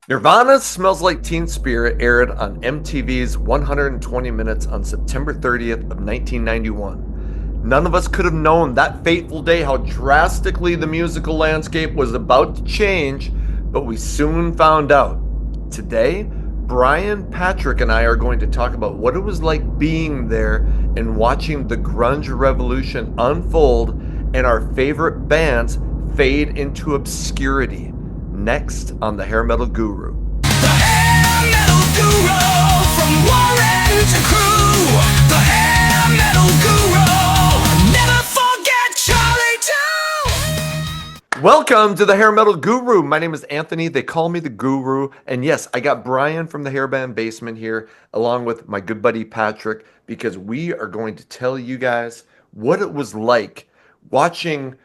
Nirvana's Smells Like Teen Spirit aired on MTV's 120 Minutes on September 30th of 1991. None of us could have known that fateful day how drastically the musical landscape was about to change, but we soon found out. Today, Brian, Patrick, and I are going to talk about what it was like being there and watching the grunge revolution unfold and our favorite bands fade into obscurity. Next on the Hair Metal Guru. The hair metal guru from Warren to Crew. The hair metal guru. Never forget Charlie too. Welcome to the Hair Metal Guru. My name is Anthony. They call me the Guru. And yes, I got Brian from the Hairband Basement here, along with my good buddy Patrick, because we are going to tell you guys what it was like watching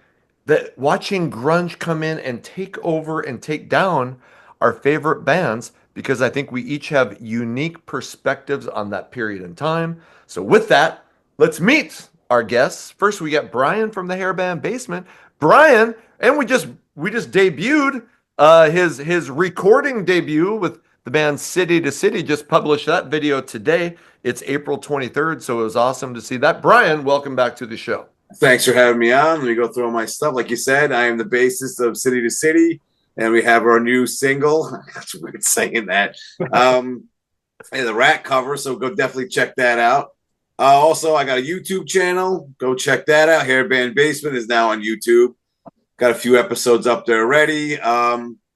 watching grunge come in and take over and take down our favorite bands, because I think we each have unique perspectives on that period in time. So with that, let's meet our guests. First, we got Brian from the Hairband Basement. Brian, and we just debuted his recording debut with the band City to City. Just published that video today. It's April 23rd, so it was awesome to see that. Brian, welcome back to the show. Thanks for having me on. Let me go through all my stuff. Like you said, I am the bassist of City to City, and we have our new single. That's weird saying that. And the Rat cover, so go definitely check that out. Also, I got a YouTube channel. Go check that out. Hairband Basement is now on YouTube. Got a few episodes up there already.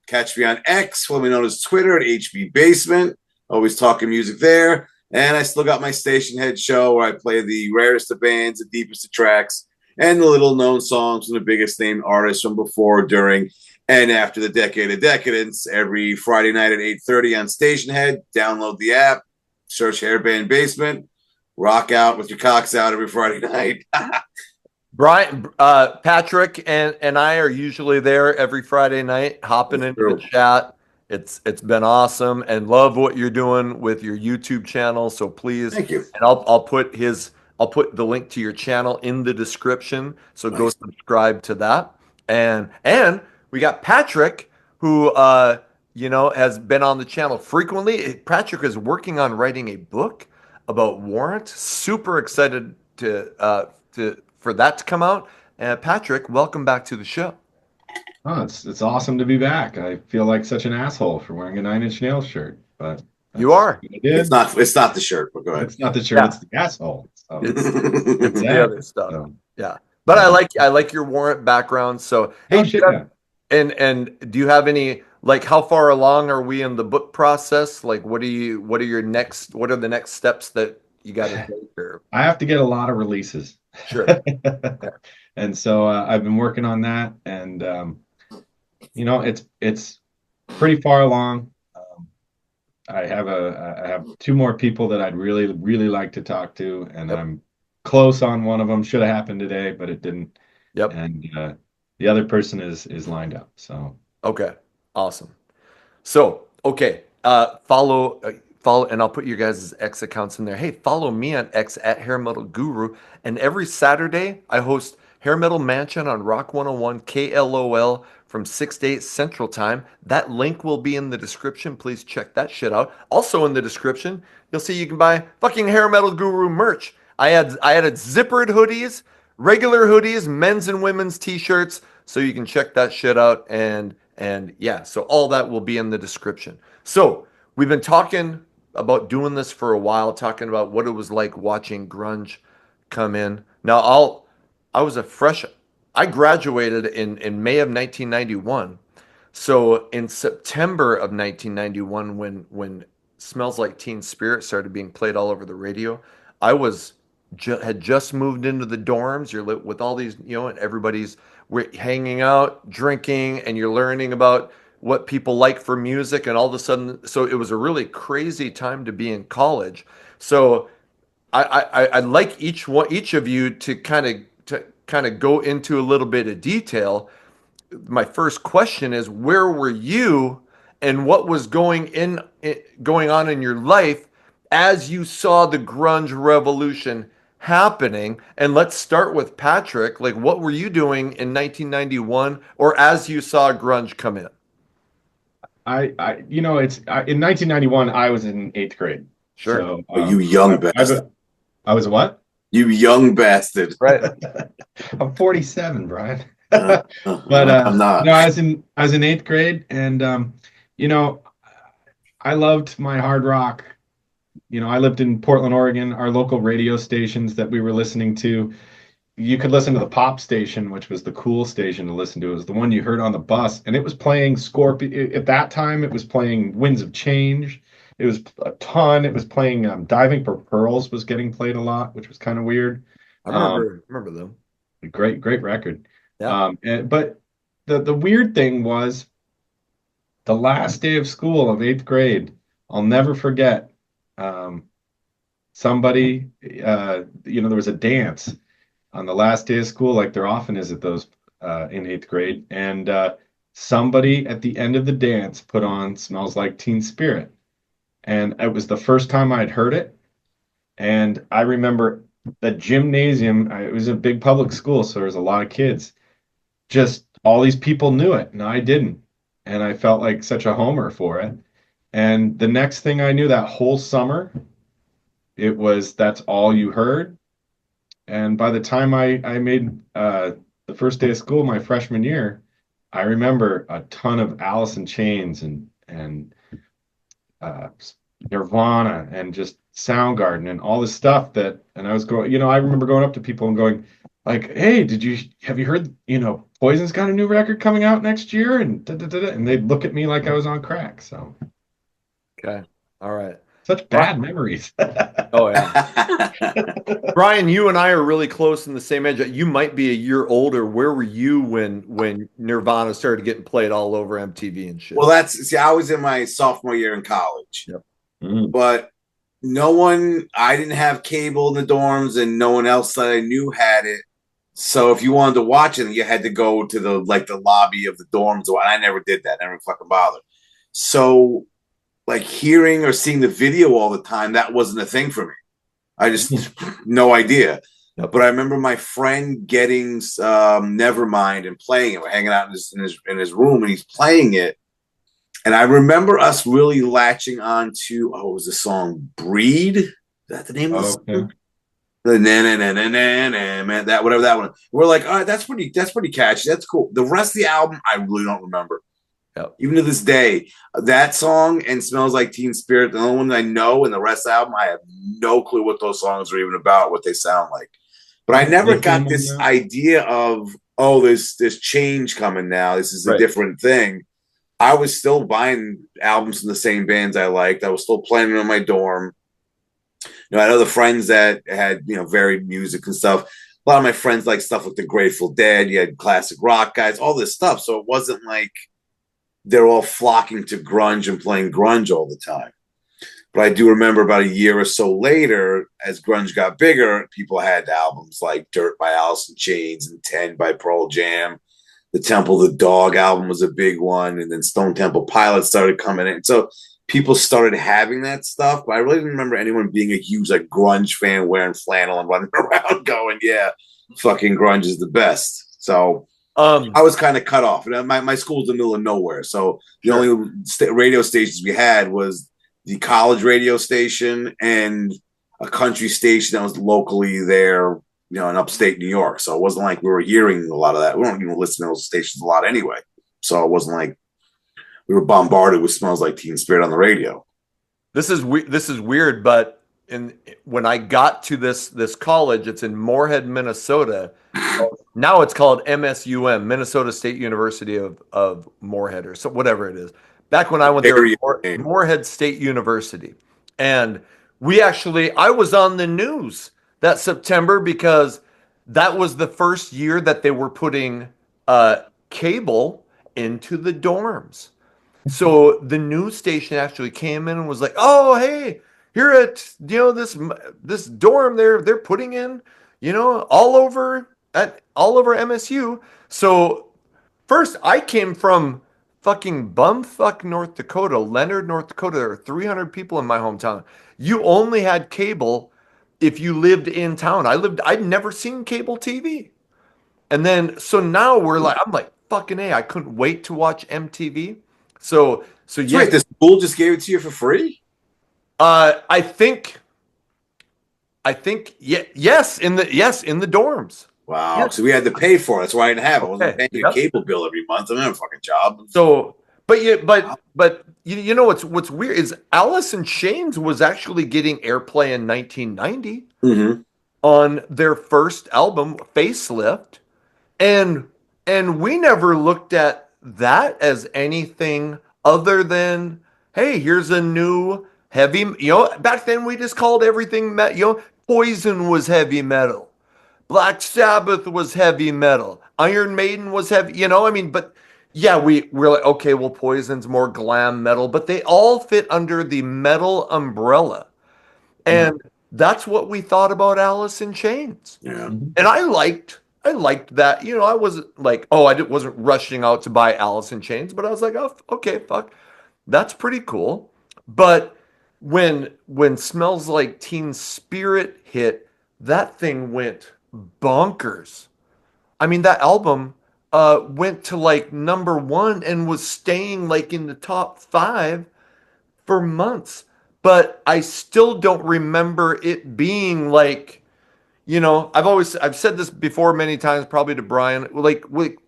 Catch me on X, formerly known as Twitter, at HB Basement. Always talking music there. And I still got my Station Head show where I play the rarest of bands, the deepest of tracks, and the little known songs from the biggest named artists from before, during, and after the decade of decadence. Every Friday night at 8:30 on Station Head. Download the app, search Hairband Basement, rock out with your cocks out every Friday night. Brian, Patrick, and I are usually there every Friday night, hopping That's into true. the chat. It's been awesome, and love what you're doing with your YouTube channel. So please, Thank you. and I'll put the link to your channel in the description. So go Nice. subscribe to that. And we got Patrick, who has been on the channel frequently. Patrick is working on writing a book about Warrant. Super excited to for that to come out. Patrick, welcome back to the show. Oh, it's awesome to be back. I feel like such an asshole for wearing a Nine Inch Nails shirt, but You are. what I did. It's not the shirt, but go ahead. It's not the shirt, Yeah. it's the asshole. So, It's it's the that. other stuff. So, Yeah. But I like your Warrant background. So oh do shit, you have- and do you have any, like, how far along are we in the book process? Like what are the next steps that you got to take? Or I have to get a lot of releases. sure. And so I've been working on that, and it's pretty far along. I have two more people that I'd really really like to talk to, and Yep. I'm close on one of them. Should have happened today, but it didn't. Yep. And the other person is lined up. So Okay. Awesome. So, okay. Follow, and I'll put your guys' X accounts in there. Hey, follow me on X at Hair Metal Guru. And every Saturday, I host Hair Metal Mansion on Rock 101 KLOL from 6 to 8 Central Time. That link will be in the description. Please check that shit out. Also in the description, you'll see you can buy fucking Hair Metal Guru merch. I added zippered hoodies, regular hoodies, men's and women's t-shirts, so you can check that shit out. And yeah, so all that will be in the description. So we've been talking about doing this for a while, talking about what it was like watching grunge come in. Now I graduated in May of 1991. So in September of 1991, when Smells Like Teen Spirit started being played all over the radio, I had just moved into the dorms. You're with all these, and everybody's we're hanging out, drinking, and you're learning about what people like for music. And all of a sudden, so it was a really crazy time to be in college. So I'd like each of you to kind of go into a little bit of detail. My first question is, where were you, and what was going on in your life as you saw the grunge revolution happening? And let's start with Patrick. Like, what were you doing in 1991, or as you saw grunge come in? in 1991, I was in eighth grade. Sure. So Oh, you young bastard. I was what? You young bastard. Right. I'm 47, Brian. But I'm not. no, I was in eighth grade, and you know, I loved my hard rock. I lived in Portland, Oregon. Our local radio stations that we were listening to, you could listen to the pop station, which was the cool station to listen to. It was the one you heard on the bus, and it was playing Scorpion. At that time, it was playing Winds of Change. It was a ton. It was playing Diving for Pearls was getting played a lot, which was kind of weird. I Um, remember them. great record. Yeah. But the weird thing was the last day of school of eighth grade. I'll never forget. Um, somebody, there was a dance on the last day of school, like there often is at those in eighth grade, and somebody at the end of the dance put on "Smells Like Teen Spirit," and it was the first time I'd heard it. And I remember the gymnasium. It was a big public school, so there was a lot of kids. Just all these people knew it, and I didn't, and I felt like such a homer for it. And the next thing I knew, that whole summer, that's all you heard. And by the time I made the first day of school, my freshman year, I remember a ton of Alice in Chains and uh, Nirvana and just Soundgarden and all this stuff and I was going, I remember going up to people and going like, "Hey, have you heard, Poison's got a new record coming out next year?" And da, da, da, da. And they'd look at me like I was on crack. So Okay. All right. such bad memories. Oh yeah. Brian, you and I are really close in the same age. You might be a year older. Where were you when Nirvana started getting played all over MTV and shit? Well, I was in my sophomore year in college, Yep. but I didn't have cable in the dorms, and no one else that I knew had it. So if you wanted to watch it, you had to go to the lobby of the dorms. And I never did that. I never fucking bothered. So like hearing or seeing the video all the time, that wasn't a thing for me. I just no idea. Yep. But I remember my friend getting Nevermind and playing it. We're hanging out in his room, and he's playing it. And I remember us really latching on to what was the song "Breed"? Is that the name of the song? Okay. The man, that whatever that one. We're like, all right, that's pretty catchy. That's cool. The rest of the album, I really don't remember. Yep. Even to this day, that song and "Smells Like Teen Spirit," the only one I know, and the rest of the album, I have no clue what those songs are even about, what they sound like. But I never got this idea of, oh, there's change coming now. This is a different thing. I was still buying albums from the same bands I liked. I was still playing them in my dorm. I had other friends that had, varied music and stuff. A lot of my friends like stuff like the Grateful Dead. You had classic rock guys, all this stuff. So it wasn't like they're all flocking to grunge and playing grunge all the time. But I do remember about a year or so later, as grunge got bigger, people had albums like Dirt by Alice in Chains and 10 by Pearl Jam. The Temple of the Dog album was a big one. And then Stone Temple Pilots started coming in. So people started having that stuff. But I really didn't remember anyone being a huge grunge fan wearing flannel and running around going, yeah, fucking grunge is the best. So I was kind of cut off. My school's in the middle of nowhere. So the only radio stations we had was the college radio station and a country station that was locally there, in upstate New York. So it wasn't like we were hearing a lot of that. We weren't even listening to those stations a lot anyway. So it wasn't like we were bombarded with "Smells Like Teen Spirit" on the radio. This is weird, but when I got to this college, it's in Moorhead, Minnesota. Now it's called MSUM, Minnesota State University of Moorhead, or so whatever it is. Back when I went there, Moorhead State University, and I was on the news that September because that was the first year that they were putting cable into the dorms. So the news station actually came in and was like, "Oh, hey, here at this dorm they're putting in, all over MSU." So first I came from fucking bumfuck North Dakota, Leonard, North Dakota. There are 300 people in my hometown. You only had cable if you lived in town. I'd never seen cable TV. And then, so now I'm like, fucking A, I couldn't wait to watch MTV. So So That's yeah, right. The school just gave it to you for free. I think yes in the dorms. Wow. Yeah. So we had to pay for it. That's why I didn't have it. I wasn't Okay. paying a Yep. cable bill every month. I didn't have a fucking job. So, but yeah, Wow. but you know what's weird is Alice in Chains was actually getting airplay in 1990 Mm-hmm. on their first album, Facelift, and we never looked at that as anything other than, hey, here's a new heavy. Back then we just called everything Poison was heavy metal. Black Sabbath was heavy metal. Iron Maiden was heavy, I mean, but yeah, we're like, okay, well, Poison's more glam metal, but they all fit under the metal umbrella. And that's what we thought about Alice in Chains. Yeah. And I liked that. I wasn't like, oh, wasn't rushing out to buy Alice in Chains, but I was like, oh, okay, fuck. That's pretty cool. But when Smells Like Teen Spirit hit, that thing went bonkers. I mean, that album went to like number one and was staying like in the top five for months. But I still don't remember it being like, I've said this before many times, probably to Brian. Like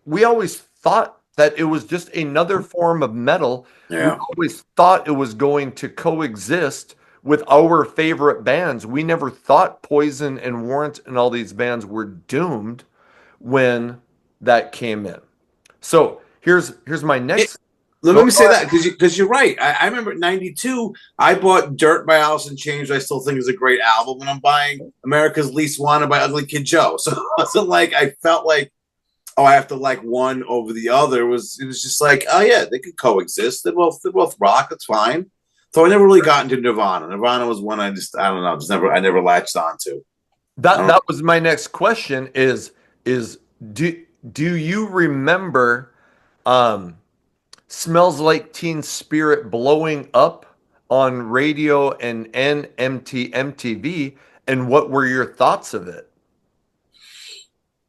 we always thought that it was just another form of metal. We Yeah. always thought it was going to coexist with our favorite bands. We never thought Poison and Warrant and all these bands were doomed when that came in. So here's my It, next. let Go me say ahead. that because you're right. I remember '92. I bought Dirt by Alice in Chains. I still think is a great album, and I'm buying America's Least Wanted by Ugly Kid Joe. So it wasn't like I felt like, oh, I have to like one over the other. It was just like, oh yeah, they could coexist. They're both rock. That's fine. So I never really got into Nirvana. Nirvana was one I don't know, I never latched onto. I That don't. that was my next question is do you remember um Smells Like Teen Spirit blowing up on radio and MTV, and what were your thoughts of it,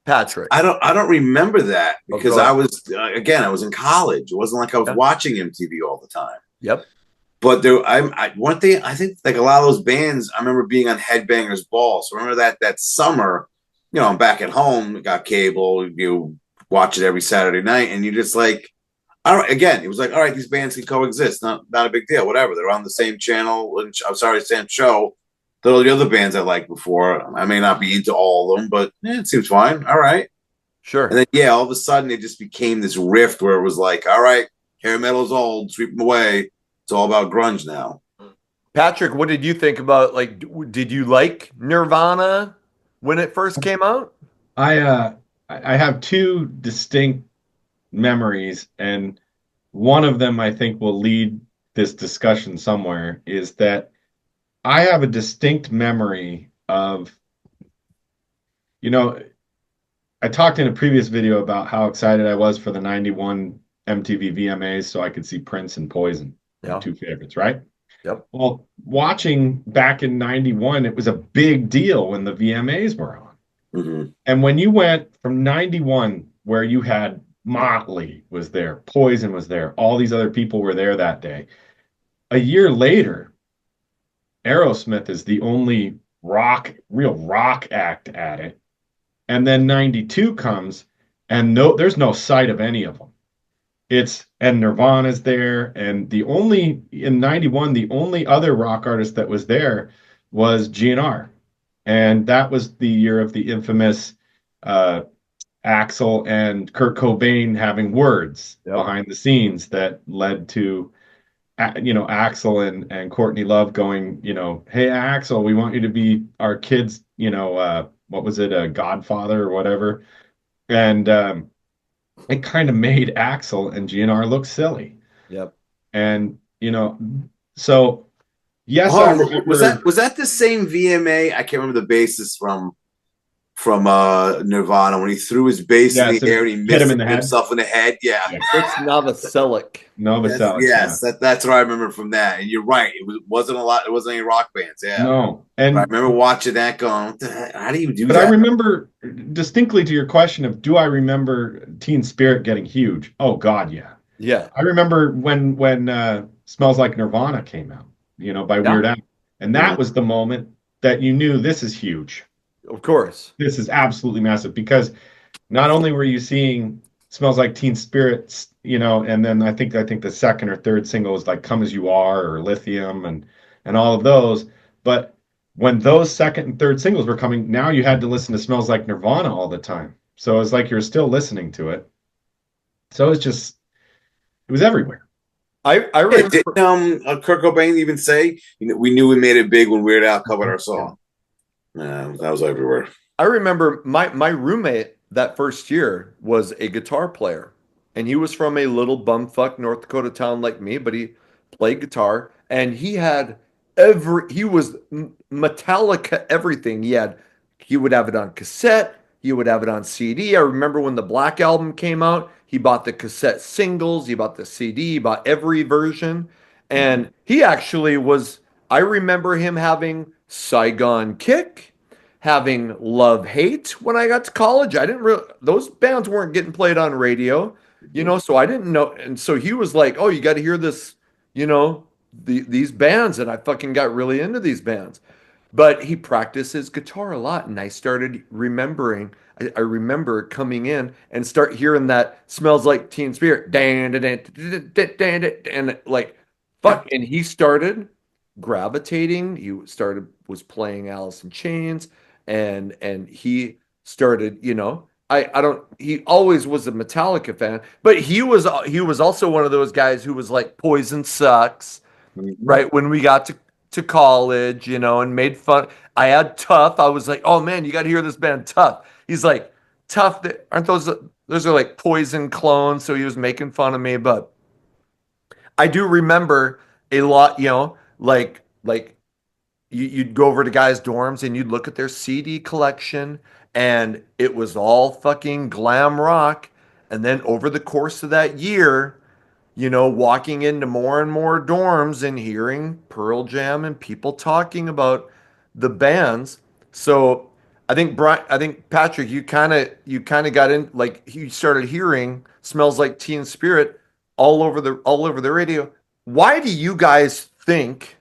Patrick? I don't remember that Oh, because go I ahead. was again I was in college. It wasn't like I was Yeah. watching MTV all the time. Yep. But one thing I think like a lot of those bands I remember being on Headbangers Ball. So remember that summer, I'm back at home, got cable, you watch it every Saturday night, and you just like, all right, again, it was like, all right, these bands can coexist, not a big deal, whatever. They're on the same channel, and I'm sorry, same show. The other bands I liked before, I may not be into all of them, but it seems fine. All right. And Sure. then, yeah, all of a sudden it just became this rift where it was like, all right, hair metal's old, sweep them away. It's all about grunge now. Patrick, what did you think about, like, did you like Nirvana when it first came out? I have two distinct memories, and one of them I think will lead this discussion somewhere, is that I have a distinct memory of, you know, I talked in a previous video about how excited I was for the 91 MTV VMAs so I could see Prince and Poison, my Yeah. two favorites, right? Yep. Well, watching back in 91, it was a big deal when the VMAs were on. Mm-hmm. And when you went from 91, where you had Motley was there, Poison was there, all these other people were there that day. A year later, Aerosmith is the only real rock act at it. And then 92 comes, and there's no sight of any of them. And Nirvana's there, and in 91, the only other rock artist that was there was GNR. And that was the year of the infamous Axl and Kurt Cobain having words Yep. behind the scenes that led to Axl and Courtney Love going, hey Axl, we want you to be our kids, what was it, a godfather or whatever. And it kind of made Axl and GNR look silly. Yep. And so yes, I Oh, was remember. that the same VMA? I can't remember the bassist from Nirvana when he threw his bass in Yes, the air and he hit missed him in the head. himself in the head. Yeah. Yeah. Chris Novoselic. Novoselic, Yes, that's what I remember from that. And you're right. Wasn't a lot. It wasn't any rock bands. Yeah. No, But I and remember watching that going, what the heck? How do you do but I that? remember distinctly to your question of do I remember Teen Spirit getting huge? Oh God, yeah. Yeah. I remember when Smells Like Nirvana came out, by Yeah. Weird Al. And Mhm. that was the moment that you knew this is huge. Of course. This is absolutely massive because not only were you seeing Smells Like Teen Spirits, and then I think the second or third single was like Come As You Are or Lithium and all of those, but when those second and third singles were coming, now you had to listen to Smells Like Nirvana all the time. So it was like you're still listening to it. So it was everywhere. I Yeah, didn't remember. Kurt Cobain even say, we knew we made it big when Weird Al covered our Yeah. song? That was everywhere. I remember my roommate that first year was a guitar player, and he was from a little bumfuck North Dakota town like me, but he played guitar, and he was Metallica everything. He would have it on cassette, he would have it on CD. I remember when the Black Album came out, he bought the cassette singles, he bought the CD, he bought every version, and he actually was. I remember him having Saigon Kick, having Love Hate when I got to college. I didn't really, those bands weren't getting played on radio, so I didn't know. And so he was like, "Oh, you got to hear this, these bands." And I fucking got really into these bands. But he practiced his guitar a lot, and I started remembering. I remember coming in and start hearing that "Smells Like Teen Spirit," dan, dan, dan, dan, dan, dan, dan, and like, fuck. And he started gravitating. Was playing Alice in Chains, and he started. I don't. He always was a Metallica fan, but he was also one of those guys who was like Poison sucks, Mhm. right? When we got to college, and made fun. I had Tough. I was like, oh man, you got to hear this band Tough. He's like, Tough. Aren't those are like Poison clones? So he was making fun of me, but I do remember a lot. Like you'd go over to guys' dorms and you'd look at their CD collection, and it was all fucking glam rock. And then over the course of that year, walking into more and more dorms and hearing Pearl Jam and people talking about the bands. So I think Patrick, you kind of got in, like you started hearing "Smells Like Teen Spirit" all over the radio. Why do you guys think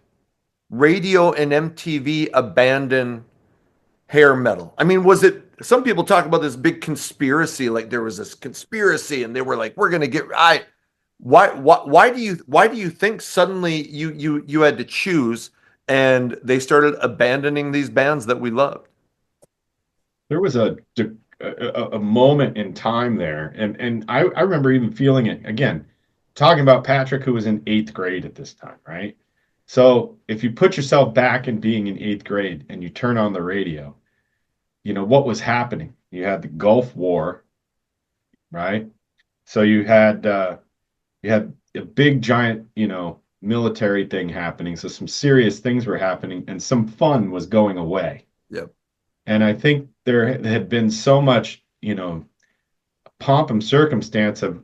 radio and MTV abandoned hair metal? I mean, was it? Some people talk about this big conspiracy, like there was this conspiracy, and they were like, "We're gonna get." Why do you think suddenly you had to choose, and they started abandoning these bands that we loved? There was a moment in time there, and I remember even feeling it again, talking about Patrick, who was in eighth grade at this time, right? So if you put yourself back in being in eighth grade and you turn on the radio, what was happening? You had the Gulf War, right? So you had a big giant, military thing happening. So some serious things were happening, and some fun was going away. Yep. And I think there had been so much, pomp and circumstance of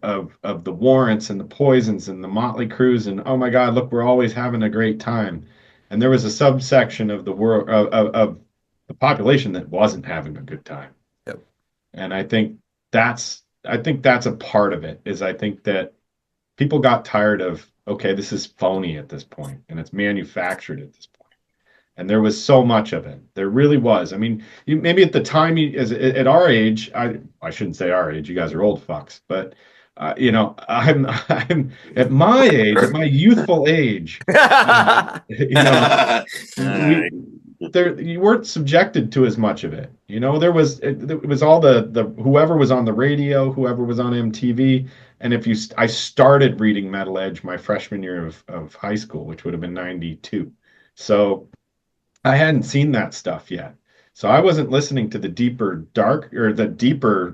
the Warrants and the Poisons and the Motley Crues, and oh my God, look, we're always having a great time. And there was a subsection of the world of the population that wasn't having a good time. Yep. And I think that's a part of it, is I think that people got tired of, okay, this is phony at this point and it's manufactured at this point. And there was so much of it. There really was. I mean, maybe at the time, at our age, I shouldn't say our age. You guys are old fucks, but I'm at my age, at my youthful age, you know, All we right. there you weren't subjected to as much of it. It was all the whoever was on the radio, whoever was on MTV. And I started reading Metal Edge my freshman year of high school, which would have been 92. So I hadn't seen that stuff yet. So I wasn't listening to the deeper dark or the deeper,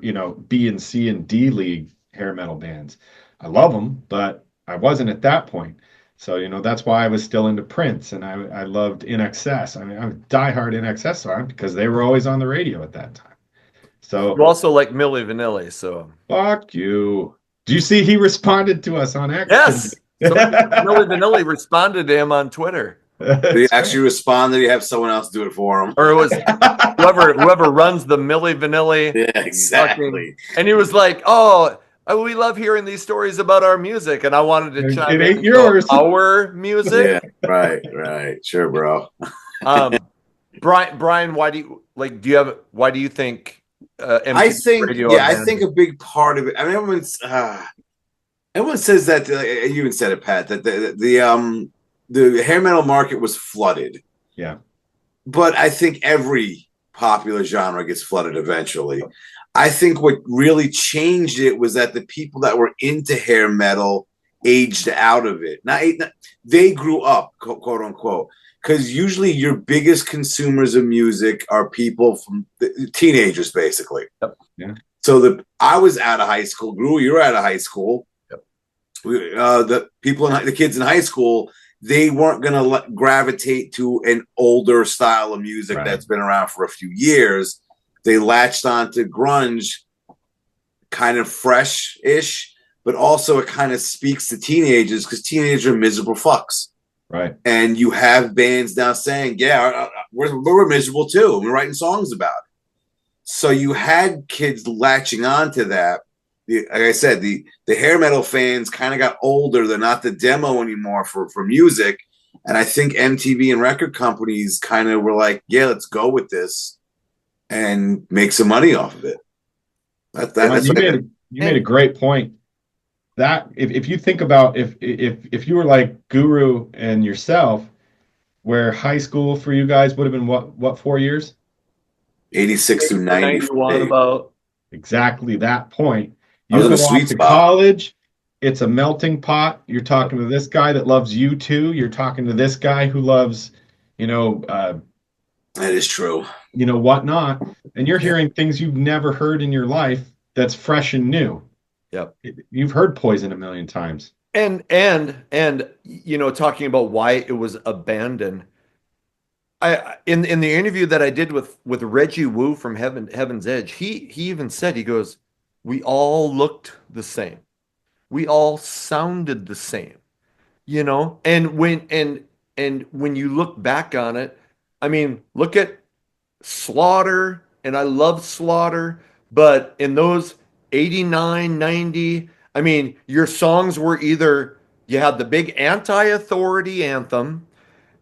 B and C and D league hair metal bands. I love them, but I wasn't at that point. So, that's why I was still into Prince, and I loved In Excess. I mean, I'm a diehard In Excess fan because they were always on the radio at that time. You So also like Milli Vanilli, so fuck you. Do you see he responded to us on X today? yes. Milli Vanilli responded to him on Twitter, Did he That's actually respond? Did he have someone else do it for him? or it was right. whoever runs the Milli Vanilli Yeah, fucking, exactly. and he was like, "Oh, we love hearing these stories about our music, and I wanted to It chime in ain't and go, yours. our music. Yeah, right. Sure, bro. Um, Brian, why do you think I MTV think, Radio yeah, I think abandoned? a big part of it. I mean, everyone says that. You even said it, Pat. That the hair metal market was flooded, Yeah, but I think every popular genre gets flooded eventually. I think what really changed it was that the people that were into hair metal aged out of it. They grew up, quote unquote, because usually your biggest consumers of music are people from teenagers, basically. Yep. yeah, So I was out of high school. Gru, you're out of high school. Yep. The kids in high school, they weren't going to gravitate to an older style of music right. that's been around for a few years. They latched onto grunge, kind of fresh-ish, but also it kind of speaks to teenagers because teenagers are miserable fucks. Right. And you have bands now saying, yeah, we're miserable too. We're writing songs about it. So you had kids latching onto that. Like I said, the hair metal fans kind of got older. They're not the demo anymore for music. And I think MTV and record companies kind of were like, yeah, let's go with this and make some money off of it. That's You made a great point. That if you think about if you were like Guru and yourself, where high school for you guys would have been what 4 years? 86 through 90 for 91 me. about. Exactly that point. I was You in go a sweet off to spot. college, it's a melting pot. You're talking to this guy that loves you too. You're talking to this guy who loves, you know, That is true. whatnot, and you're Yeah. hearing things you've never heard in your life that's fresh and new. Yep. You've heard Poison a million times. And talking about why it was abandoned. In the interview that I did with Reggie Wu from Heaven's Edge, he even said, he goes, we all looked the same. We all sounded the same, and when you look back on it, I mean, look at Slaughter, and I love Slaughter, but in those 89, 90, I mean, your songs were either you had the big anti-authority anthem,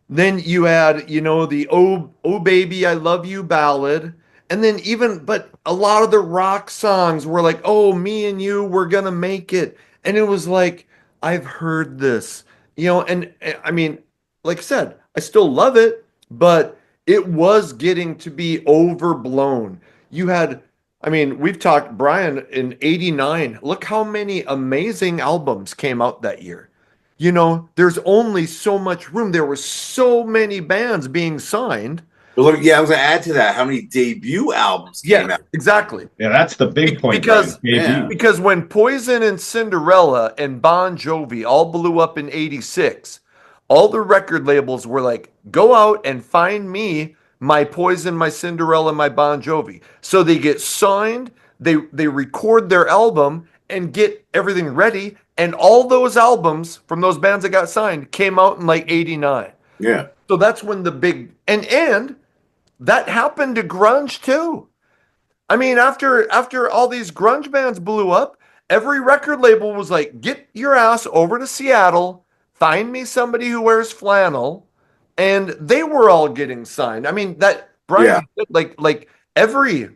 then you had, the oh baby, I love you ballad. And then but a lot of the rock songs were like, oh, me and you, we're gonna make it. And it was like, I've heard this, and I mean, like I said, I still love it, but it was getting to be overblown. You had, I mean, we've talked, Brian, in 89, look how many amazing albums came out that year. There's only so much room. There were so many bands being signed. But look, yeah, I was going to add to that how many debut albums came Yeah, out. exactly. Yeah, that's the big point, Because Brian. Yeah. because when Poison and Cinderella and Bon Jovi all blew up in 86, all the record labels were like, go out and find me my Poison, my Cinderella, my Bon Jovi. So they get signed, they record their album and get everything ready. And all those albums from those bands that got signed came out in like 89. Yeah. So that's when the big and that happened to grunge too. I mean, after all these grunge bands blew up, every record label was like, "Get your ass over to Seattle, find me somebody who wears flannel," and they were all getting signed. I mean, that Yeah. Brian, like every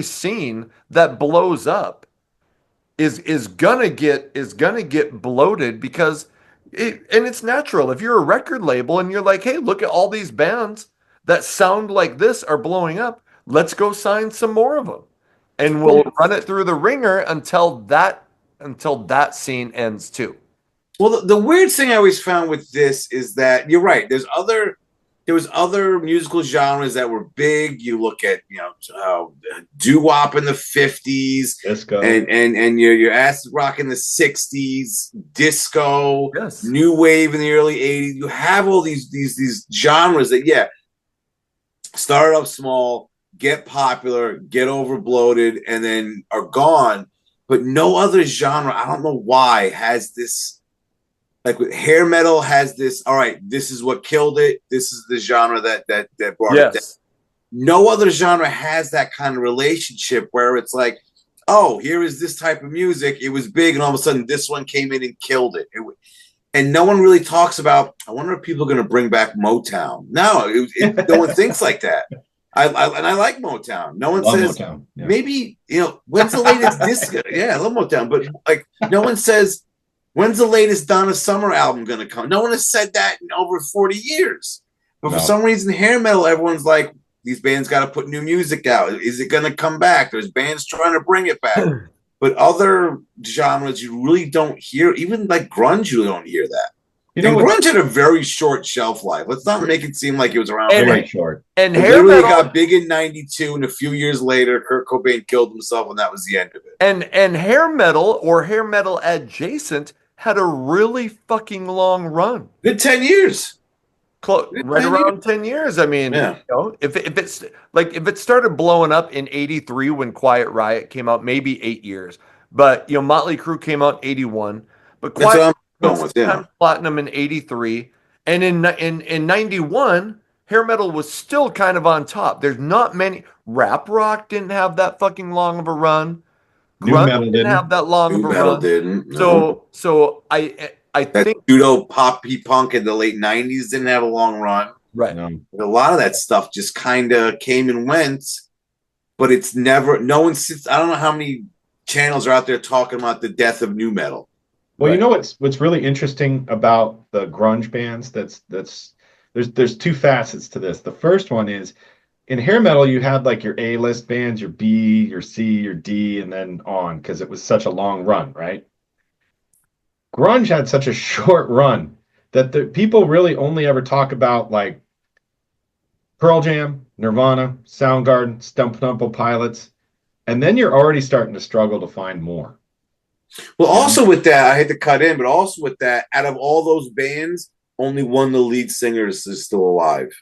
scene that blows up is gonna get bloated because and it's natural. If you're a record label and you're like, hey, look at all these bands that sound like this are blowing up, let's go sign some more of them, and we'll run it through the ringer until that scene ends too. Well, the weird thing I always found with this is that you're right. There was other musical genres that were big. You look at doo wop in the 50s, Disco. and your acid rock in the 60s, disco, Yes. new wave in the early 80s. You have all these genres that start off small, get popular, get overbloated, and then are gone. But no other genre, I don't know why, has this. Like with hair metal has this. All right, this is what killed it. This is the genre that brought it down. Yes. No other genre has that kind of relationship where it's like, oh, here is this type of music. It was big, and all of a sudden, this one came in and killed it. And no one really talks about. I wonder if people are going to bring back Motown. No, no one thinks like that. And I like Motown. No one Love says Motown. Yeah. maybe when's the latest disco? Yeah, I love Motown, but like no one says when's the latest Donna Summer album going to come. No one has said that in over 40 years. But for some reason, hair metal, everyone's like, these bands got to put new music out. Is it going to come back? There's bands trying to bring it back. But other genres, you really don't hear. Even like grunge, you don't hear that. And grunge had a very short shelf life. Let's not make it seem like it was around very short. And it hair literally metal got big in '92, and a few years later, Kurt Cobain killed himself, and that was the end of it. and hair metal or hair metal adjacent had a really fucking long run. Good 10 years. Right around 10 years. I mean, if it's like if it started blowing up in 83 when Quiet Riot came out, maybe 8 years. But Motley Crue came out in 81. But Quiet Riot platinum in 83. And in 91, hair metal was still kind of on top. There's not many. Rap rock didn't have that fucking long of a run. Grunge didn't have that long of a run. Didn't. No. So I think pseudo poppy punk in the late '90s didn't have a long run. Right. A lot of that stuff just kind of came and went, but it's never. No one sits. I don't know how many channels are out there talking about the death of nu metal. Well, you know what's really interesting about the grunge bands? There's two facets to this. The first one is in hair metal, you had like your A-list bands, your B, your C, your D, and then on because it was such a long run, right? Grunge had such a short run that the people really only ever talk about like Pearl Jam, Nirvana, Soundgarden, Stump Temple Pilots, and then you're already starting to struggle to find more. Well, also with that, I hate to cut in, but also with that, out of all those bands, only one of the lead singers is still alive.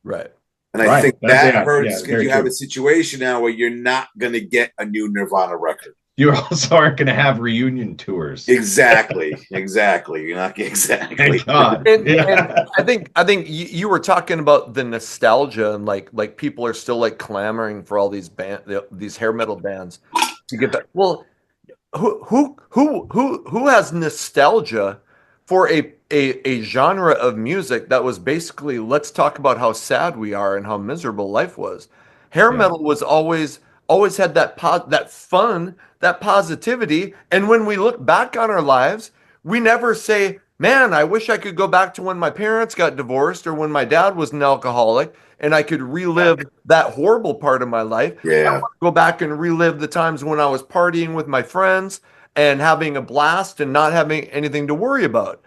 Right. And I think that hurts because you have a situation now where you're not going to get a new Nirvana record. You also aren't going to have reunion tours. Exactly. You're not exactly. Thank God. And I think you were talking about the nostalgia and like people are still like clamoring for all these these hair metal bands to get back. Well, who has nostalgia for a genre of music that was basically let's talk about how sad we are and how miserable life was. Hair metal was always had that fun, that positivity, and when we look back on our lives, we never say, "Man, I wish I could go back to when my parents got divorced or when my dad was an alcoholic and I could relive that horrible part of my life." Yeah. I want to go back and relive the times when I was partying with my friends and having a blast and not having anything to worry about.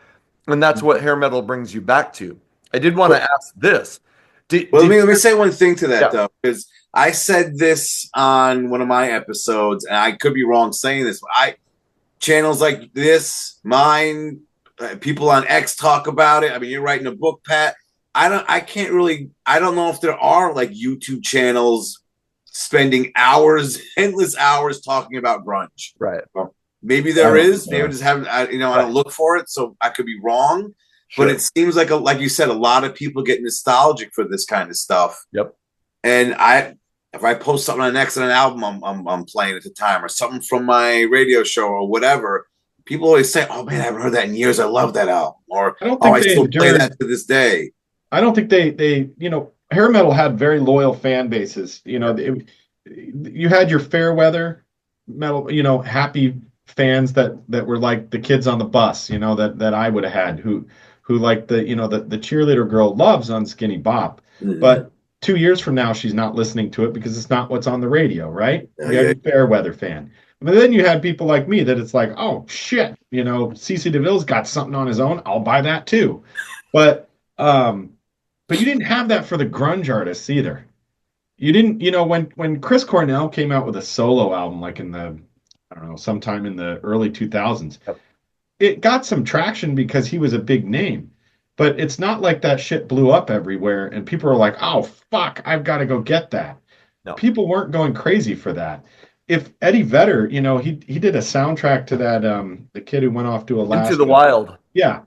And that's what hair metal brings you back to. I did want to ask this. Let me say one thing to that, though, because I said this on one of my episodes, and I could be wrong saying this, but channels like this, mine, people on X talk about it. I mean, you're writing a book, Pat. I don't know if there are like YouTube channels spending hours, endless hours talking about grunge. Right. Maybe there is. Maybe I just haven't. I don't look for it, so I could be wrong. Sure. But it seems like you said, a lot of people get nostalgic for this kind of stuff. Yep. And if I post something on X on an album I'm playing at the time, or something from my radio show or whatever, people always say, "Oh man, I haven't heard that in years. I love that album." Or I still play that to this day. I don't think they hair metal had very loyal fan bases. You had your fair weather metal, happy fans that were like the kids on the bus, that I would have had who like the cheerleader girl loves Unskinny Bop, but 2 years from now she's not listening to it because it's not what's on the radio, right? You have a fair weather fan. But then you had people like me that it's like, oh shit, CC DeVille's got something on his own, I'll buy that too. But you didn't have that for the grunge artists either. You didn't, when Chris Cornell came out with a solo album, like in the, I don't know, sometime in the early 2000s, it got some traction because he was a big name. But it's not like that shit blew up everywhere and people are like, oh, fuck, I've got to go get that. No. People weren't going crazy for that. If Eddie Vedder, he did a soundtrack to that, the kid who went off to Alaska. Into the Wild. Yeah.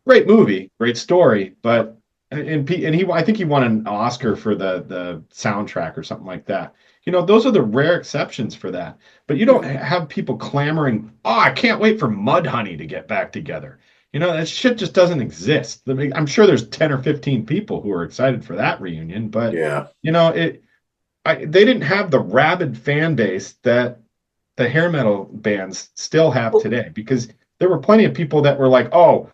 Great movie, great story. But, I think he won an Oscar for the soundtrack or something like that. those are the rare exceptions for that. But you don't have people clamoring, oh, I can't wait for Mudhoney to get back together. That shit just doesn't exist. I mean, I'm sure there's 10 or 15 people who are excited for that reunion, but Yeah. they didn't have the rabid fan base that the hair metal bands still have today, because there were plenty of people that were like, oh,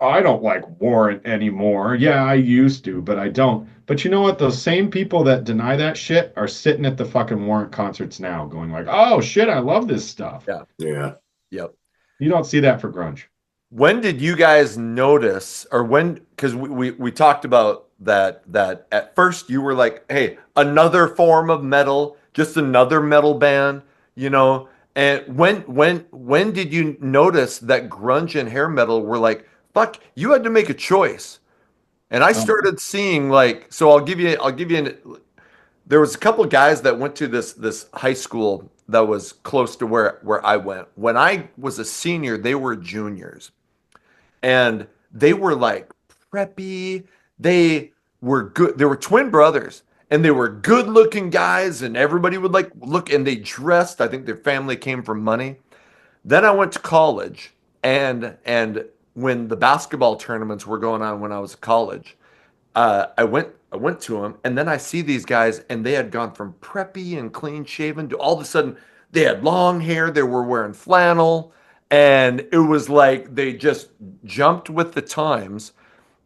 I don't like Warrant anymore. Yeah, I used to, but I don't. But you know what? Those same people that deny that shit are sitting at the fucking Warrant concerts now going like, oh shit, I love this stuff. Yeah. Yeah. Yep. You don't see that for grunge. When did you guys notice, or when, because we talked about that at first you were like, hey, another form of metal, just another metal band, you know, and when did you notice that grunge and hair metal were like, fuck, you had to make a choice. And I Um, started seeing like, so I'll give you there was a couple of guys that went to this high school that was close to where I went. When I was a senior, they were juniors, and they were like preppy. They were good. They were twin brothers, and they were good looking guys, and everybody would like look, and they dressed. I think their family came from money. Then I went to college, and when the basketball tournaments were going on when I was at college, I went to them, and then I see these guys, and they had gone from preppy and clean shaven to all of a sudden they had long hair, they were wearing flannel, and it was like they just jumped with the times.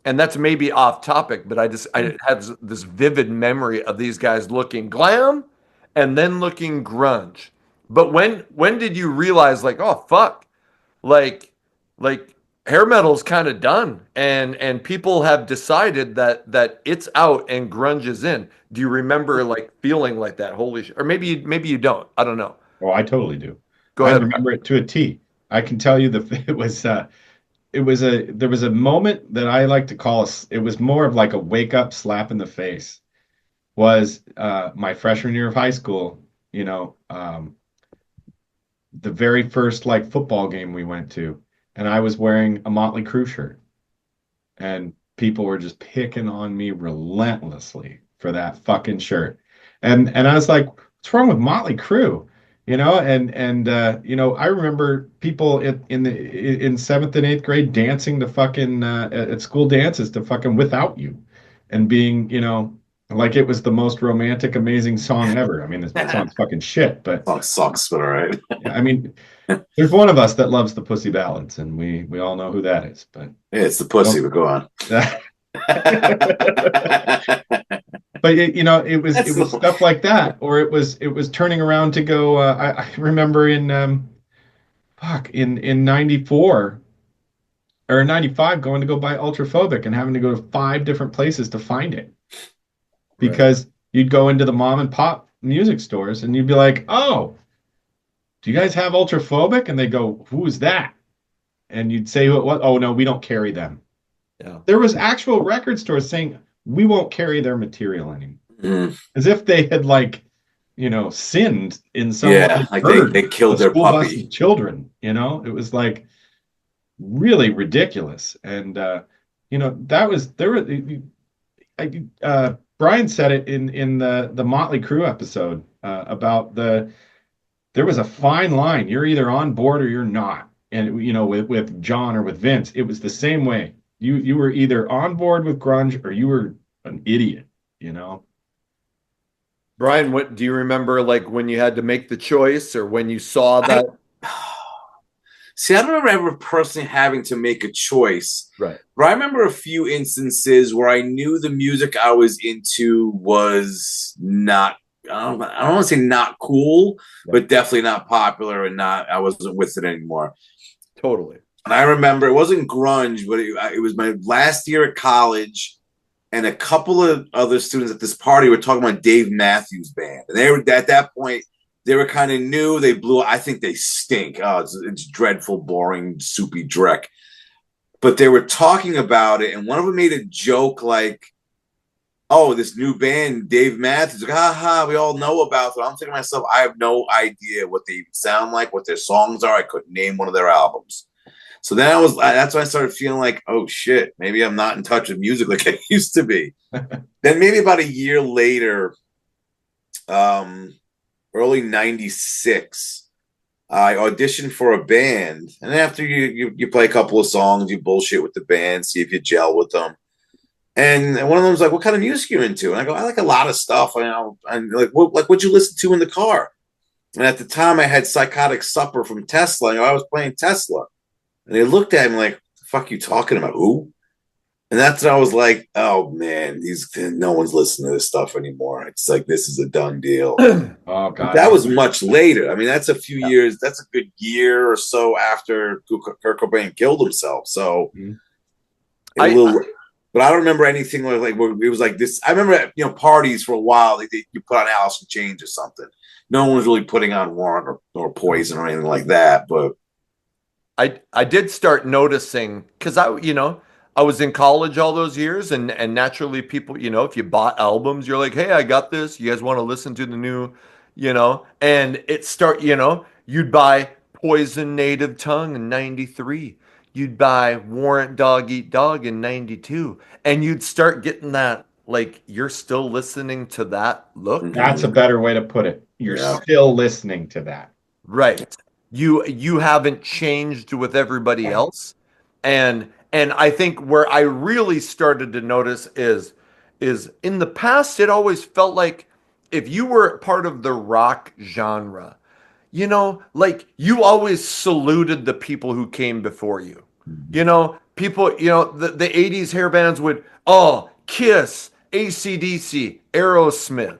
And that's maybe off topic, but I had this vivid memory of these guys looking glam and then looking grunge. But when did you realize like, oh fuck, like like hair metal's kind of done, and people have decided that it's out and grunge is in? Do you remember like feeling like that? Holy shit. Or maybe you don't. I don't know. oh, I totally do. Go I ahead. remember it to a T. I can tell you that there was a moment that I like to call it was more of like a wake up slap in the face. Was my freshman year of high school, the very first like football game we went to, and I was wearing a Motley Crue shirt, and people were just picking on me relentlessly for that fucking shirt. And I was like, what's wrong with Motley Crue? I remember people in seventh and eighth grade dancing to fucking at school dances to fucking Without You, and being, like it was the most romantic, amazing song ever. I mean, this song's fucking shit, but Song sucks, but all right. I mean, there's one of us that loves the Pussy Ballads, and we all know who that is. But Yeah, it's the pussy, but go on. but it was That's stuff like that, or it was turning around to go. I remember in '94 or '95 going to go buy Ultraphobic and having to go to 5 different places to find it, Right. because you'd go into the mom and pop music stores and you'd be like, oh, do you guys have Ultraphobic? And they go, who's that? And you'd say who it was. Oh no, we don't carry them. Yeah. There was actual record stores saying we won't carry their material anymore, Mm, as if they had like, sinned in some yeah, way, like murdered they killed a their school bus puppy. of children. It was like really ridiculous. And that was there were Brian said it in the Motley Crue episode about there was a fine line. You're either on board or you're not. And with John or with Vince, it was the same way. You were either on board with grunge or you were an idiot, you know. Brian, what do you remember like when you had to make the choice, or when you saw I that? see. I don't remember ever personally having to make a choice, Right. but I remember a few instances where I knew the music I was into was not. I don't want to say not cool, Yeah. but definitely not popular, and not. I wasn't with it anymore. Totally. And I remember it wasn't grunge, but it was my last year at college, and a couple of other students at this party were talking about Dave Matthews Band, and they were at that point. They were kind of new. They blew. I think they stink. Oh, it's dreadful, boring, soupy dreck. But they were talking about it, and one of them made a joke like, "Oh, this new band, Dave Matthews." Like, ha ha, we all know about it. I'm thinking to myself, I have no idea what they even sound like, what their songs are. I couldn't name one of their albums. So then that's when I started feeling like, oh shit, maybe I'm not in touch with music like I used to be. Then maybe about a year later, early '96. I auditioned for a band, and after you play a couple of songs, you bullshit with the band, see if you gel with them. And one of them was like, "What kind of music you into?" And I go, "I like a lot of stuff." And like, what'd you listen to in the car? And at the time, I had Psychotic Supper from Tesla. I was playing Tesla, and they looked at me like, "The fuck you talking about? Who?" And that's when I was like, "Oh man, no one's listening to this stuff anymore. It's like this is a done deal." Oh But God, that yeah. was much later. I mean, that's a few years. That's a good year or so after Kurt Cobain killed himself. So Mhm. a I little, but I don't remember anything like where it was like this. I remember parties for a while. You put on Alice in Chains or something. No one was really putting on Warrant or Poison or anything like that. But I did start noticing because I was in college all those years, and naturally people, if you bought albums, you're like, hey, I got this. You guys want to listen to the new, and you'd buy Poison Native Tongue in '93. You'd buy Warrant Dog Eat Dog in '92, and you'd start getting that like you're still listening to that look. That's a mhm, better way to put it. You're yeah, still listening to that. Right. You haven't changed with everybody else. And I think where I really started to notice is in the past it always felt like if you were part of the rock genre, like you always saluted the people who came before you. People, the 80s hair bands would, oh, Kiss, AC/DC, Aerosmith.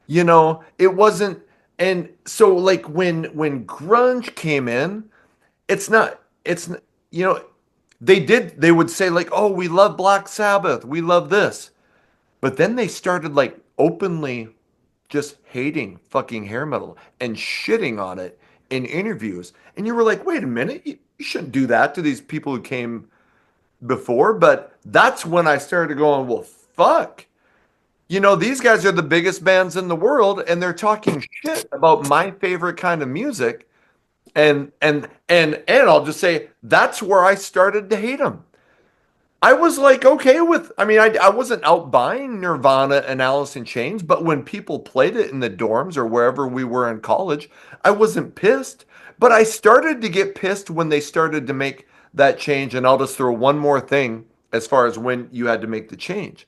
It wasn't, and so like when grunge came in, it's not it's you know they would say like, oh, we love Black Sabbath, we love this, but then they started like openly just hating fucking hair metal and shitting on it in interviews, and you were like, wait a minute, you shouldn't do that to these people who came before. But that's when I started going, well, fuck. These guys are the biggest bands in the world, and they're talking shit about my favorite kind of music. And I'll just say that's where I started to hate them. I was like okay with. I mean, I wasn't out buying Nirvana and Alice in Chains, but when people played it in the dorms or wherever we were in college, I wasn't pissed. But I started to get pissed when they started to make that change. And I'll just throw one more thing as far as when you had to make the change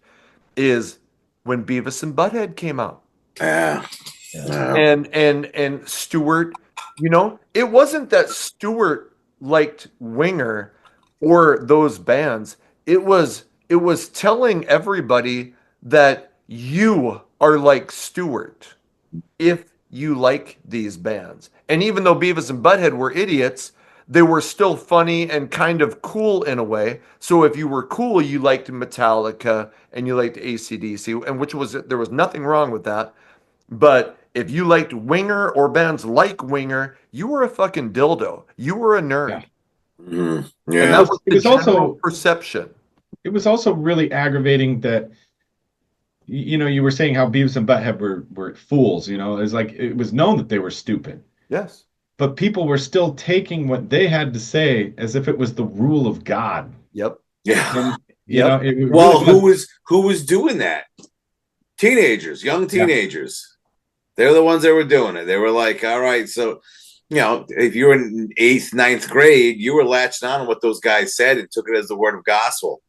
is when Beavis and Butthead came out. yeah, Yeah. yeah. And Stewart, it wasn't that Stewart liked Winger or those bands. It was telling everybody that you are like Stewart if you like these bands. And even though Beavis and Butthead were idiots, they were still funny and kind of cool in a way. So if you were cool, you liked Metallica and you liked AC/DC, and there was nothing wrong with that. But if you liked Winger or bands like Winger, you were a fucking dildo. You were a Yeah. nerd. Mhm, And It yeah. that was was it the was general also perception. it was also really aggravating that you were saying how Beavis and Butthead were fools, it's like it was known that they were stupid, Yes. but people were still taking what they had to say as if it was the rule of God. Yep. Yeah. And Yep. it really Well, was. who was doing that? Teenagers, young Yeah. teenagers. They're the ones that were doing it. They were like, all right, so if you were in eighth, ninth grade, you were latching on to what those guys said and took it as the word of gospel.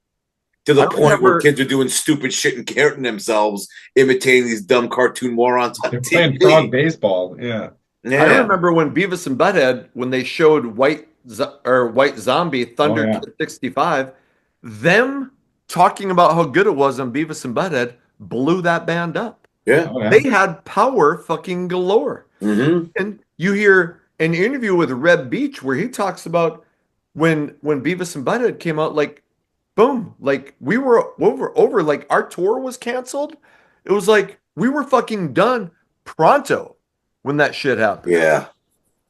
To I the point where remember kids are doing stupid shit and hurting themselves, imitating these dumb cartoon morons on They're playing frog TV. baseball. Yeah. I Yeah, remember when Beavis and Butthead, when they showed White Zombie Oh Thunder yeah. Kid 65, them talking about how good it was on Beavis and Butthead blew that band up. yeah. Oh yeah. They had power fucking galore. Mm-hmm. And you hear an interview with Reb Beach where he talks about when Beavis and Butthead came out, like, boom, like we were over, like our tour was canceled. It was like we were fucking done pronto when that shit happened. Yeah.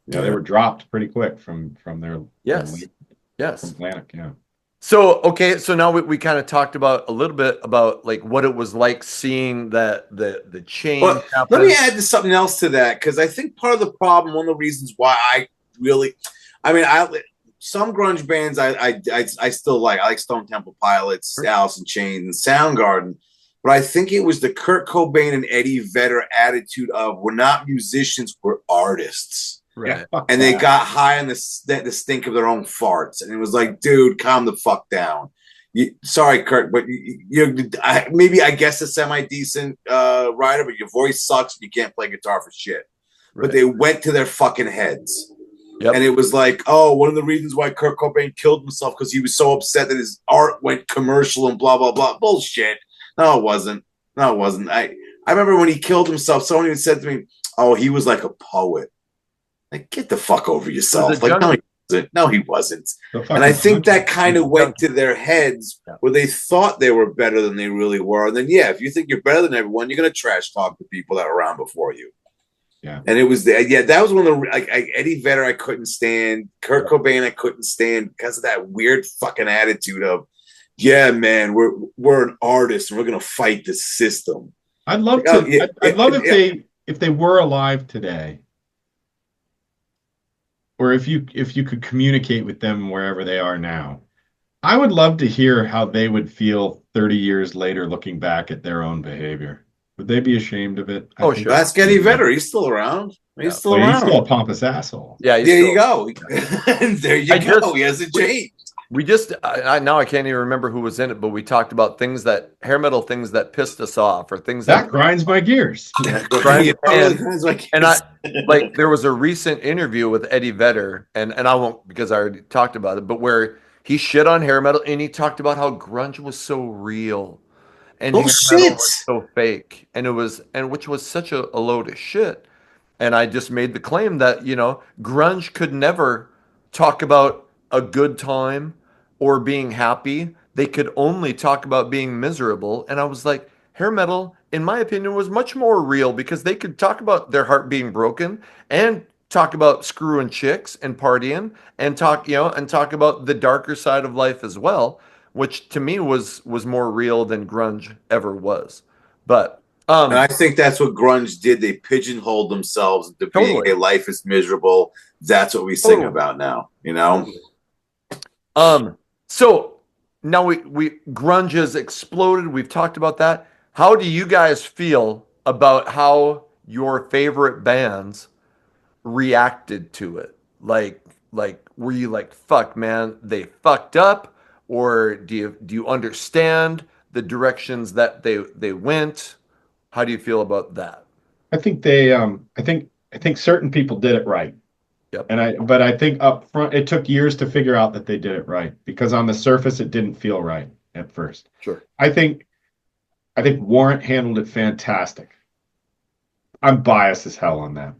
Yeah, they Yeah. were dropped pretty quick from their Yes. late from Yes. Atlantic. Yeah. So okay, so now we kind of talked about a little bit about like what it was like seeing that the change But let me happen. add to something else to that because I think part of the problem, one of the reasons why really, I mean, some grunge bands I still like. I like Stone Temple Pilots, Alice in Chains, and Soundgarden. but I think it was the Kurt Cobain and Eddie Vedder attitude of we're not musicians, we're artists. Yeah, Right. fuck And they that. got high on the stink of their own farts. And it was like, dude, calm the fuck down. Sorry, Kurt, but maybe I guess a semi decent writer, but your voice sucks and you can't play guitar for shit. But Right. they went to their fucking heads. And Yep. it was like, oh, one of the reasons why Kurt Cobain killed himself because he was so upset that his art went commercial and blah, blah, blah. Bullshit. No, it wasn't. No, it wasn't. I remember when he killed himself, someone even said to me, oh, he was like a poet. Like, get the fuck over yourself. Like, no, he wasn't. No, he wasn't. And I think that kind of went to their heads where they thought they were better than they really were. And then, yeah, if you think you're better than everyone, you're going to trash talk the people that were around before you. Yeah. And it was, yeah, that was one of the, like, Eddie Vedder, I couldn't stand. Kurt Cobain, I couldn't stand because of that weird fucking attitude of, yeah, man, we're an artist and we're going to fight the system. I'd love Oh, to. yeah, I'd love yeah. if they were alive today, or if you could communicate with them wherever they are now. I would love to hear how they would feel 30 years later looking back at their own behavior. Would they be ashamed of it? I Oh, think sure. Ask Eddie Vedder. He's still around. He's still Well, he's around. still a pompous asshole. Yeah. There you go. There you I go. just- He hasn't changed. We just now I can't even remember who was in it, but we talked about things that hair metal things that pissed us off or things That grinds my gears. Brian, and I like, like there was a recent interview with Eddie Vedder, and I won't because I already talked about it, but where he shit on hair metal and he talked about how grunge was so real and hair metal bullshit. was so fake, and it was and which was such a load of shit. And I just made the claim that, grunge could never talk about a good time or being happy. They could only talk about being miserable. And I was like, hair metal, in my opinion, was much more real because they could talk about their heart being broken and talk about screwing chicks and partying and talk about the darker side of life as well, which to me was more real than grunge ever was. But And I think that's what grunge did. They pigeonholed themselves into being totally. a life is miserable. That's what we sing Totally. about now, you know? So now we grunge has exploded. We've talked about that. How do you guys feel about how your favorite bands reacted to it? Like were you like, fuck man, they fucked up? Or do you understand the directions that they went? How do you feel about that? I think I think certain people did it right. Yep. But I think up front it took years to figure out that they did it right because on the surface it didn't feel right at first. Sure. I think Warrant handled it fantastic. I'm biased as hell on that.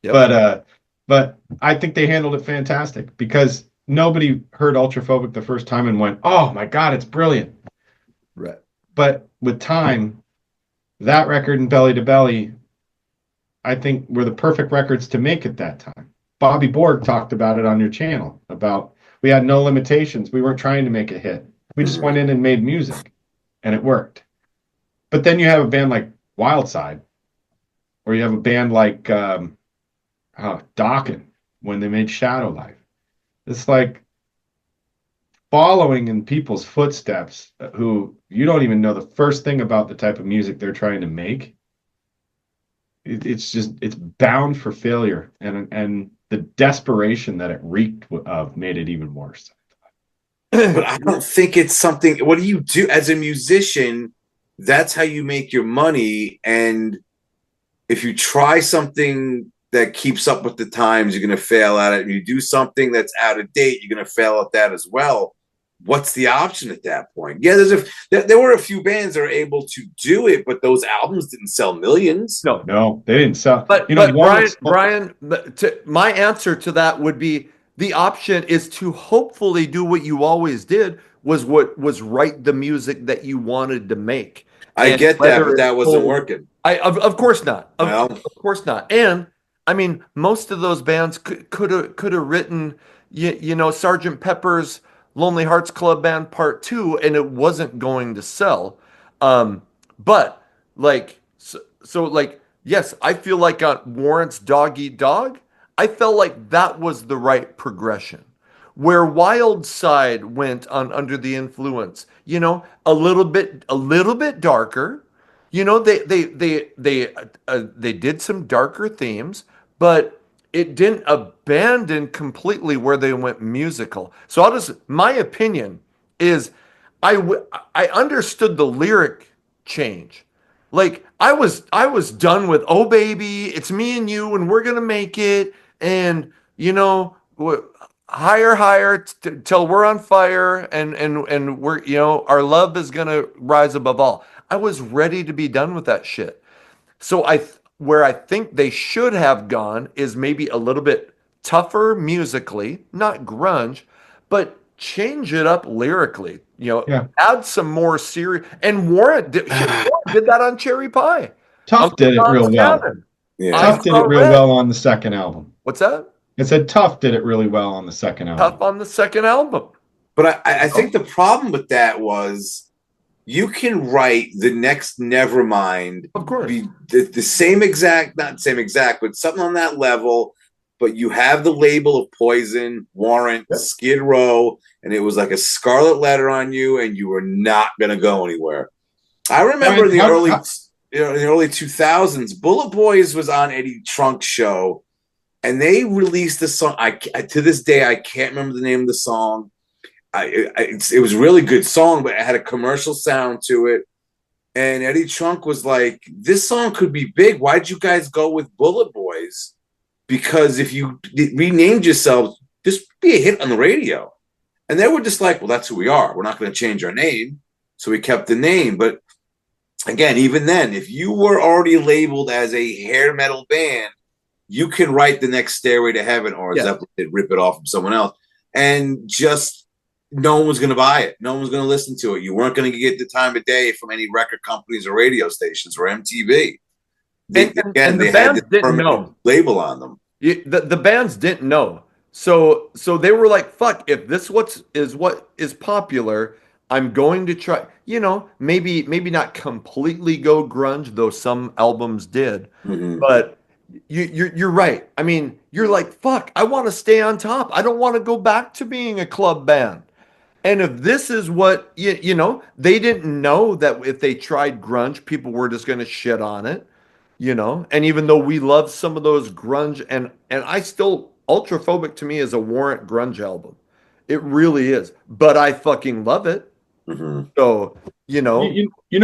Yep. But I think they handled it fantastic because nobody heard Ultraphobic the first time and went, "Oh my God, it's brilliant." Right. But with time, that record and Belly to Belly, I think were the perfect records to make at that time. Bobby Borg talked about it on your channel about we had no limitations. We weren't trying to make a hit. We just went in and made music and it worked. But then you have a band like Wildside, or you have a band like Dokken when they made Shadow Life. It's like following in people's footsteps who you don't even know the first thing about the type of music they're trying to make. It's bound for failure, and the desperation that it reeked of made it even worse. But I don't think it's something. What do you do as a musician? That's how you make your money. And if you try something that keeps up with the times, you're going to fail at it. And you do something that's out of date, you're going to fail at that as well. What's the option at that point? Yeah, there were a few bands that are able to do it, but those albums didn't sell millions. No, they didn't sell. But Warrant- Brian, my answer to that would be the option is to hopefully do what you always did was write the music that you wanted to make. I And get that, whether but that it's wasn't sold- working. Of course not. Well. Of course not. And I mean, most of those bands could have written, Sergeant Pepper's Lonely Hearts Club Band Part 2, and it wasn't going to sell. But like, yes, I feel like on Warrant's Dog Eat Dog, I felt like that was the right progression. where Wild Side went on Under the Influence, a little bit darker. They did some darker themes, but it didn't abandon completely where they went musical. So my opinion is I understood the lyric change. Like I was done with "Oh baby, it's me and you and we're going to make it," and higher higher till we're on fire, and we're our love is going to rise above all. I was ready to be done with that shit. So where I think they should have gone is maybe a little bit tougher musically, not grunge, but change it up lyrically. Yeah. Add some more serious. And Warren did that on Cherry Pie. Tough Uncle did it Tom's real well. Cabin. I Yeah. Tough did it Saw real Red. well on the second album. What's that? It said Tough did it really well on the second Tough album. on the second album. But I think the problem with that was you can write the next Nevermind, Of course. be the same exact, not same exact, but something on that level. But you have the label of Poison, Warrant, Yep. Skid Row, and it was like a scarlet letter on you, and you were not going to go anywhere. I remember in the early 2000s, Bullet Boys was on Eddie Trunk's show, and they released a song. To this day, I can't remember the name of the song. It was a really good song, but it had a commercial sound to it. And Eddie Trunk was like, "This song could be big. Why'd you guys go with Bullet Boys? Because if you renamed yourselves, this would be a hit on the radio." And they were just like, "Well, that's who we are. We're not going to change our name." So we kept the name. But again, even then, if you were already labeled as a hair metal band, you can write the next Stairway to Heaven, or Zeppelin did, rip it off from someone else, and just no one was going to buy it. No one was going to listen to it. You weren't going to get the time of day from any record companies or radio stations or MTV. They The had bands this didn't permanent know. label on them. The bands didn't know. So they were like, "Fuck! If this what is popular, I'm going to try." Maybe not completely go grunge, though some albums did. Mm-hmm. But you're right. I mean, you're like, "Fuck! I want to stay on top. I don't want to go back to being a club band." And if this is what they didn't know that if they tried grunge, people were just going to shit on it. And even though we love some of those grunge, and I still, Ultraphobic to me is a Warrant grunge album. It really is. But I fucking love it. Mm-hmm. So, You know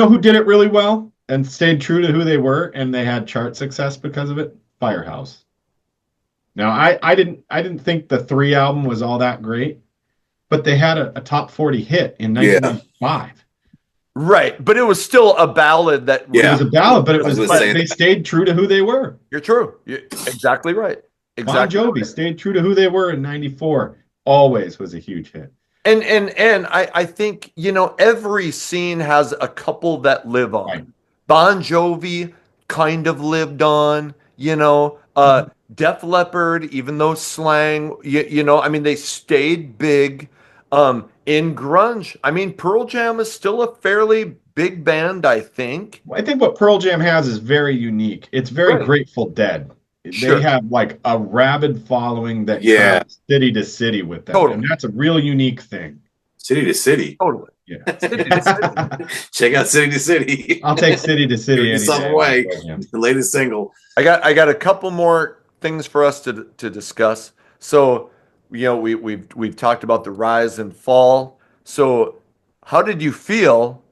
who did it really well and stayed true to who they were, and they had chart success because of it? Firehouse. Now, I didn't think the 3 album was all that great, but they had a top 40 hit in 1995. Right, but it was still a ballad that It was a ballad, but saying they stayed true to who they were. You're true. You're exactly right. Exactly. Bon Jovi right. stayed true to who they were in 94. Always was a huge hit. And I think, every scene has a couple that live on. Right. Bon Jovi kind of lived on, Def Leppard, even though slang, I mean, they stayed big. In grunge, I mean, Pearl Jam is still a fairly big band, I think. I think what Pearl Jam has is very unique. It's very Right. Grateful Dead. Sure. They have like a rabid following that travels city to city with them. Totally. And that's a real unique thing. City to City. Totally. Yeah. City to city. Check out City to City. I'll take city to city Give any yourself day. away. Yeah. The latest single. I got a couple more things for us to discuss. So, we've talked about the rise and fall. So, how did you feel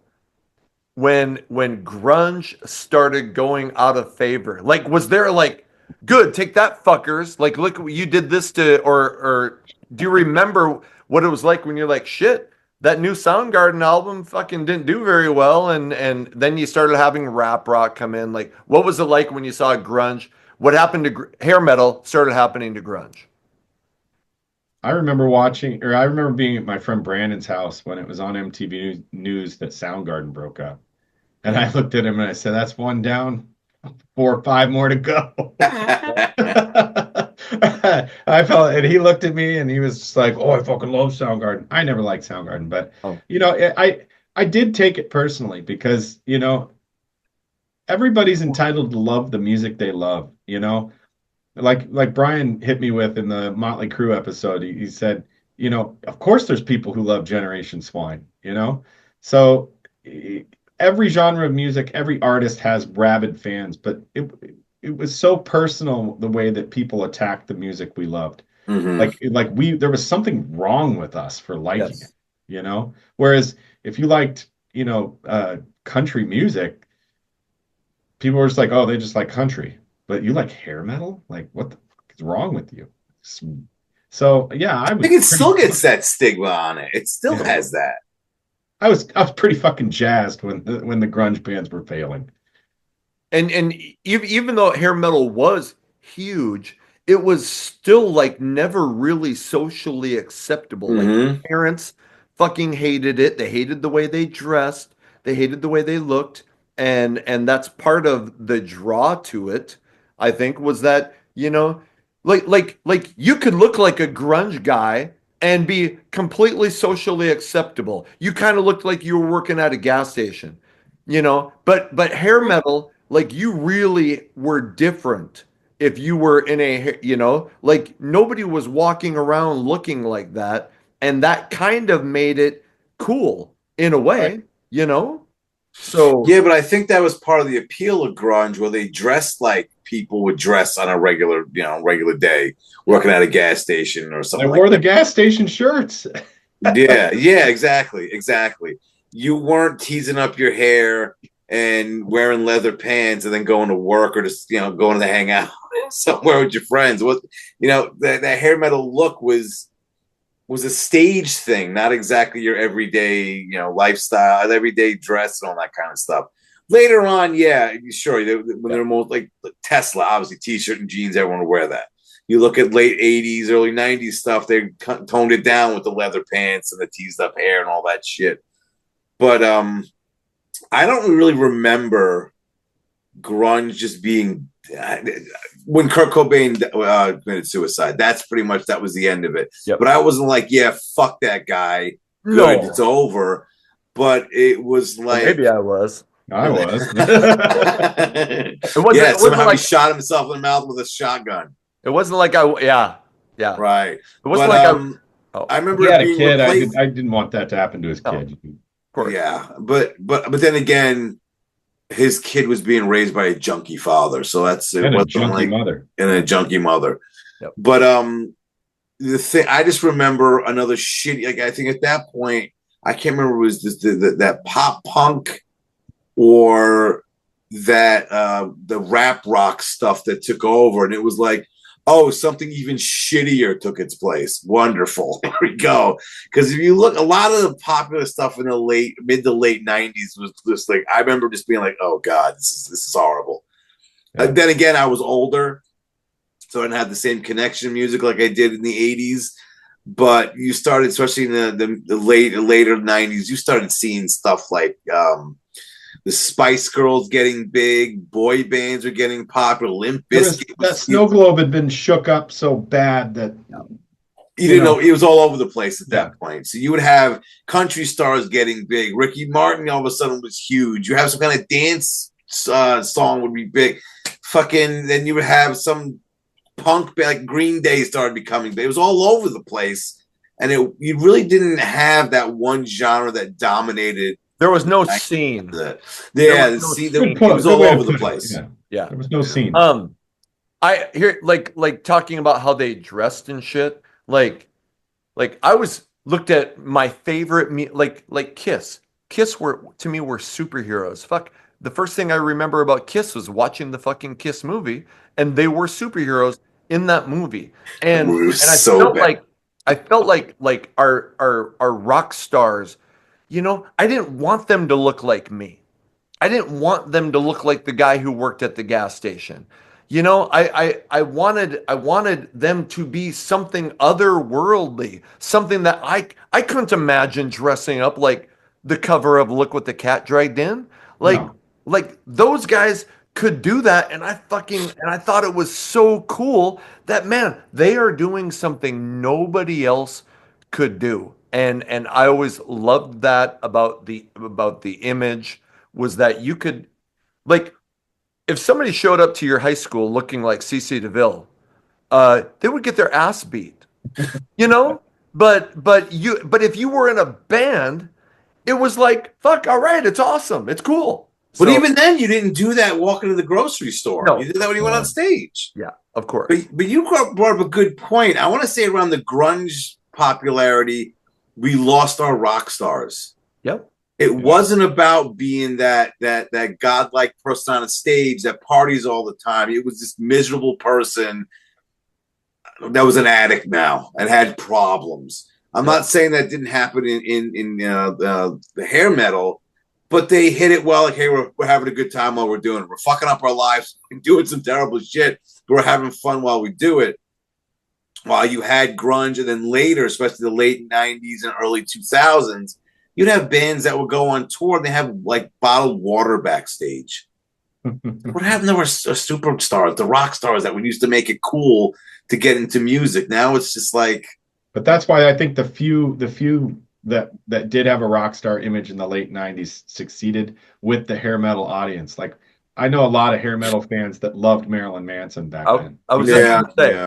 when grunge started going out of favor? Like, was there like, good, take that, fuckers? Like, look what you did this to, or do you remember what it was like when you're like, shit, that new Soundgarden album fucking didn't do very well, and then you started having rap rock come in. Like, what was it like when you saw grunge? What happened to hair metal started happening to grunge? I remember being at my friend Brandon's house when it was on MTV News that Soundgarden broke up. And I looked at him and I said, "That's one down, 4 or 5 more to go." I felt, and he looked at me and he was just like, "Oh, I fucking love Soundgarden." I never liked Soundgarden, but I did take it personally because everybody's entitled to love the music they love. Like Brian hit me with in the Motley Crue episode. He said, of course there's people who love Generation Swine, you know? So e- every genre of music, every artist has rabid fans, but it was so personal the way that people attacked the music we loved. Hmm. Like there was something wrong with us for liking it, Yes. you know? Whereas if you liked, country music, people were just like, oh, they just like country. But you like hair metal? Like, what the fuck is wrong with you? So yeah, I I was think it pretty still gets that stigma on it. It still yeah. has that. I was pretty fucking jazzed when the grunge bands were failing. And even though hair metal was huge, it was still like never really socially acceptable. Like Hmm. parents fucking hated it. They hated the way they dressed. They hated the way they looked. And that's part of the draw to it, I think, was that, like you could look like a grunge guy and be completely socially acceptable. You kind of looked like you were working at a gas station, but hair metal, like you really were different if you were in like nobody was walking around looking like that, and that kind of made it cool in a Right. way, you know so Yeah, but I think that was part of the appeal of grunge, where they dressed like people would dress on a regular day, yeah. working at a gas station or They something like wore the that. gas station shirts. Yeah, yeah, exactly, exactly. You weren't teasing up your hair and wearing leather pants and then going to work, or just going to hang out somewhere with your friends. What that hair metal look was a stage thing, not exactly your everyday, lifestyle, everyday dress and all that kind of stuff. Later on, yeah, sure. When Yeah. they're more like Tesla, obviously t-shirt and jeans, everyone would wear that. You look at late '80s, early '90s stuff; they toned it down with the leather pants and the teased up hair and all that shit. But I don't really remember grunge just being when Kurt Cobain committed suicide. That's pretty much that was the end of it. Yep. But I wasn't like, yeah, fuck that guy. Good, it's No. over. But it was Or like, maybe I was. I was. It wasn't yeah, it wasn't somehow he like shot himself in the mouth with a shotgun. it wasn't like I yeah. Yeah. Right. It wasn't But like I oh, I He remember it had a being kid. replaced. I didn't want that to happen to his no, of kid. course. Yeah, but then again, his kid was being raised by a junkie father, so it And a wasn't junkie like mother. in a junkie mother. Yep. But the thing I just remember another shitty. Like I think at that point, I can't remember if it was this, that pop punk or that the rap rock stuff that took over, and it was like, oh, something even shittier took its place. Wonderful. Here we go. Because if you look, a lot of the popular stuff in the mid to late '90s was just like, I remember just being like, oh god, this is horrible. Yeah. Then again, I was older, so I didn't have the same connection to music like I did in the '80s. But you started, especially in the later '90s, you started seeing stuff like the Spice Girls getting big, boy bands are getting popular. Limp There was Bizkit that was, snow globe had been shook up so bad that you you didn't know, know, it was all over the place at yeah. that point. So you would have country stars getting big. Ricky Martin all of a sudden was huge. You have some kind of dance song would be big. Fucking then you would have some punk like Green Day started becoming big. It was all over the place, and you really didn't have that one genre that dominated. There was no scene. There was Yeah, no see, Good scene. it put, was good all way to over the put it. place. Yeah. Yeah. There was no Yeah. scene. I hear like talking about how they dressed and shit. Like I was looked at my favorite like Kiss. Kiss were to me were superheroes. Fuck. The first thing I remember about Kiss was watching the fucking Kiss movie, and they were superheroes in that movie. The And movie was and I so felt bad. like like our rock stars, I didn't want them to look like me. I didn't want them to look like the guy who worked at the gas station. I wanted them to be something otherworldly, something that I couldn't imagine dressing up like the cover of Look What the Cat Dragged In. Like No. like those guys could do that, and I thought it was so cool that, man, they are doing something nobody else could do. And I always loved that about the image, was that you could, like, if somebody showed up to your high school looking like CC DeVille, they would get their ass beat, you know, but if you were in a band, it was like, fuck, all right, it's awesome, it's cool. But So even then, you didn't do that walking to the grocery store. You no, did that when you went on Yeah. stage. yeah, of course. But you brought up a good point. I want to say around the grunge popularity, we lost our rock stars. Yep. It Yeah. wasn't about being that godlike person on a stage that parties all the time. It was this miserable person that was an addict now and had problems. I'm Yep. not saying that didn't happen the hair metal, but they hit it well. Like, hey, we're having a good time while we're doing it. We're fucking up our lives and doing some terrible shit, but we're having fun while we do it. While you had grunge, and then later, especially the late '90s and early 2000s, you'd have bands that would go on tour and they have like bottled water backstage. What happened to our superstars, the rock stars that we used to make it cool to get into music? Now it's just like, But that's why I think the few that did have a rock star image in the late 90s succeeded with the hair metal audience. Like I know a lot of hair metal fans that loved Marilyn Manson back I, then. I was just yeah, gonna say yeah,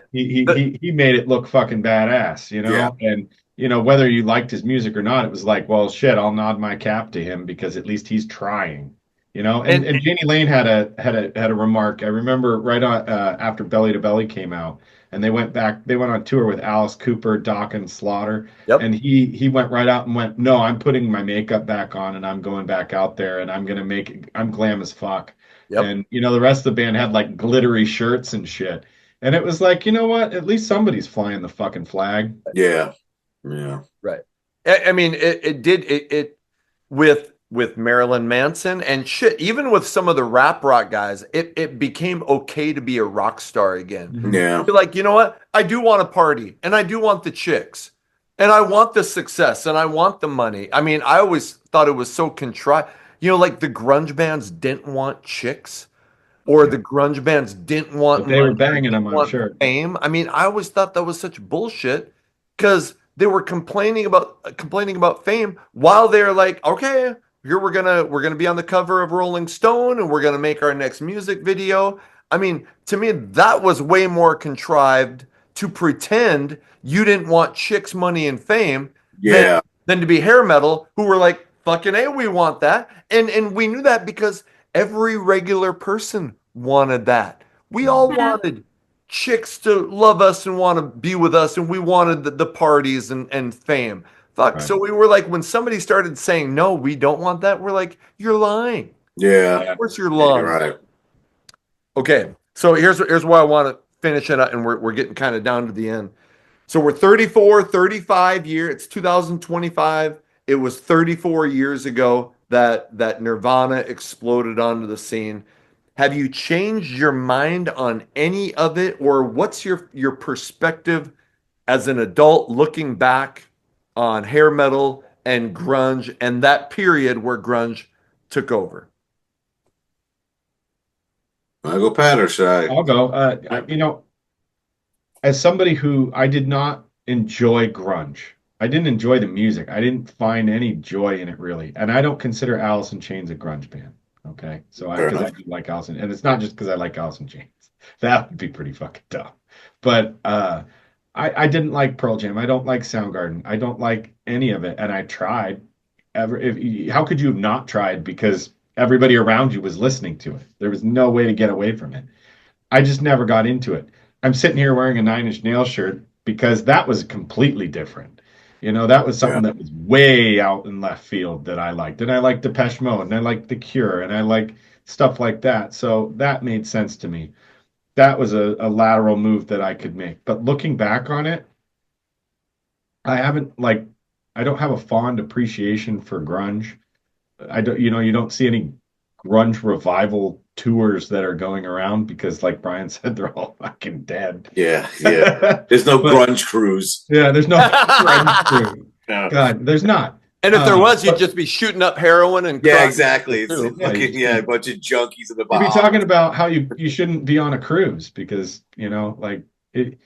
He made it look fucking badass, you yeah, know? And you know, whether you liked his music or not, it was like, well, shit, I'll nod my cap to him because at least he's trying. You know, and, and and Janie Lane had a remark. I remember right on after Belly to Belly came out, and they went on tour with Alice Cooper, Doc, and Slaughter, yep, and he went right out and went, no, I'm putting my makeup back on and I'm going back out there and I'm glam as fuck. yep, And you know, the rest of the band had like glittery shirts and shit. And it was like, you know what? At least somebody's flying the fucking flag. yeah, yeah. right. I mean, it did it with Marilyn Manson and shit. Even with some of the rap rock guys, it became okay to be a rock star again. Mhm. Yeah, You're like, you know what? I do want to party, and I do want the chicks, and I want the success, and I want the money. I mean, I always thought it was so contrived. You know, like the grunge bands didn't want chicks, or Yeah. the grunge bands didn't want But they were money, or banging didn't them, I'm want sure. fame. I mean, I always thought that was such bullshit because they were complaining about fame while they're like, okay, here we're gonna be on the cover of Rolling Stone, and we're gonna make our next music video. I mean, to me, that was way more contrived to pretend you didn't want chicks, money, and fame than yeah, to be hair metal, who were like, fucking A, we want that. And we knew that because every regular person wanted that. We all wanted chicks to love us and want to be with us, and we wanted the parties and fame. Fuck. Right. So we were like, when somebody started saying, no, we don't want that, we're like, you're lying. yeah. Of course you're You're lying. right. Okay. So here's why I want to finish it up, and we're getting kind of down to the end. So we're 34, 35 years. It's 2025. It was 34 years ago that Nirvana exploded onto the scene. Have you changed your mind on any of it, or what's your perspective as an adult looking back on hair metal and grunge and that period where grunge took over? I go Pat or should I? I'll go. You know, as somebody who I did not enjoy grunge, I didn't enjoy the music. I didn't find any joy in it really, and I don't consider Alice in Chains a grunge band. Okay, so Fair because I enough. do like Alice, and it's not just because I like Alice in Chains. That would be pretty fucking dumb. But I didn't like Pearl Jam. I don't like Soundgarden. I don't like any of it, and I tried. How could you have not tried? Because everybody around you was listening to it. There was no way to get away from it. I just never got into it. I'm sitting here wearing a Nine Inch Nails shirt because that was completely different. You know, that was Yeah, something that was way out in left field that I liked. And I liked Depeche Mode and I liked The Cure and I like stuff like that. So that made sense to me. That was a lateral move that I could make. But looking back on it, I haven't like I don't have a fond appreciation for grunge. I don't, you know, you don't see any grunge revival tours that are going around because, like Brian said, they're all fucking dead. yeah, yeah. There's no But grunge cruise. yeah, there's no grunge crew. No. God, there's not. And if there was, you'd But just be shooting up heroin and Yeah, crack exactly. It's too. yeah, you fucking just yeah, a be, bunch of junkies in the you'd be Bahamas. talking about how you shouldn't be on a cruise because you know, like it.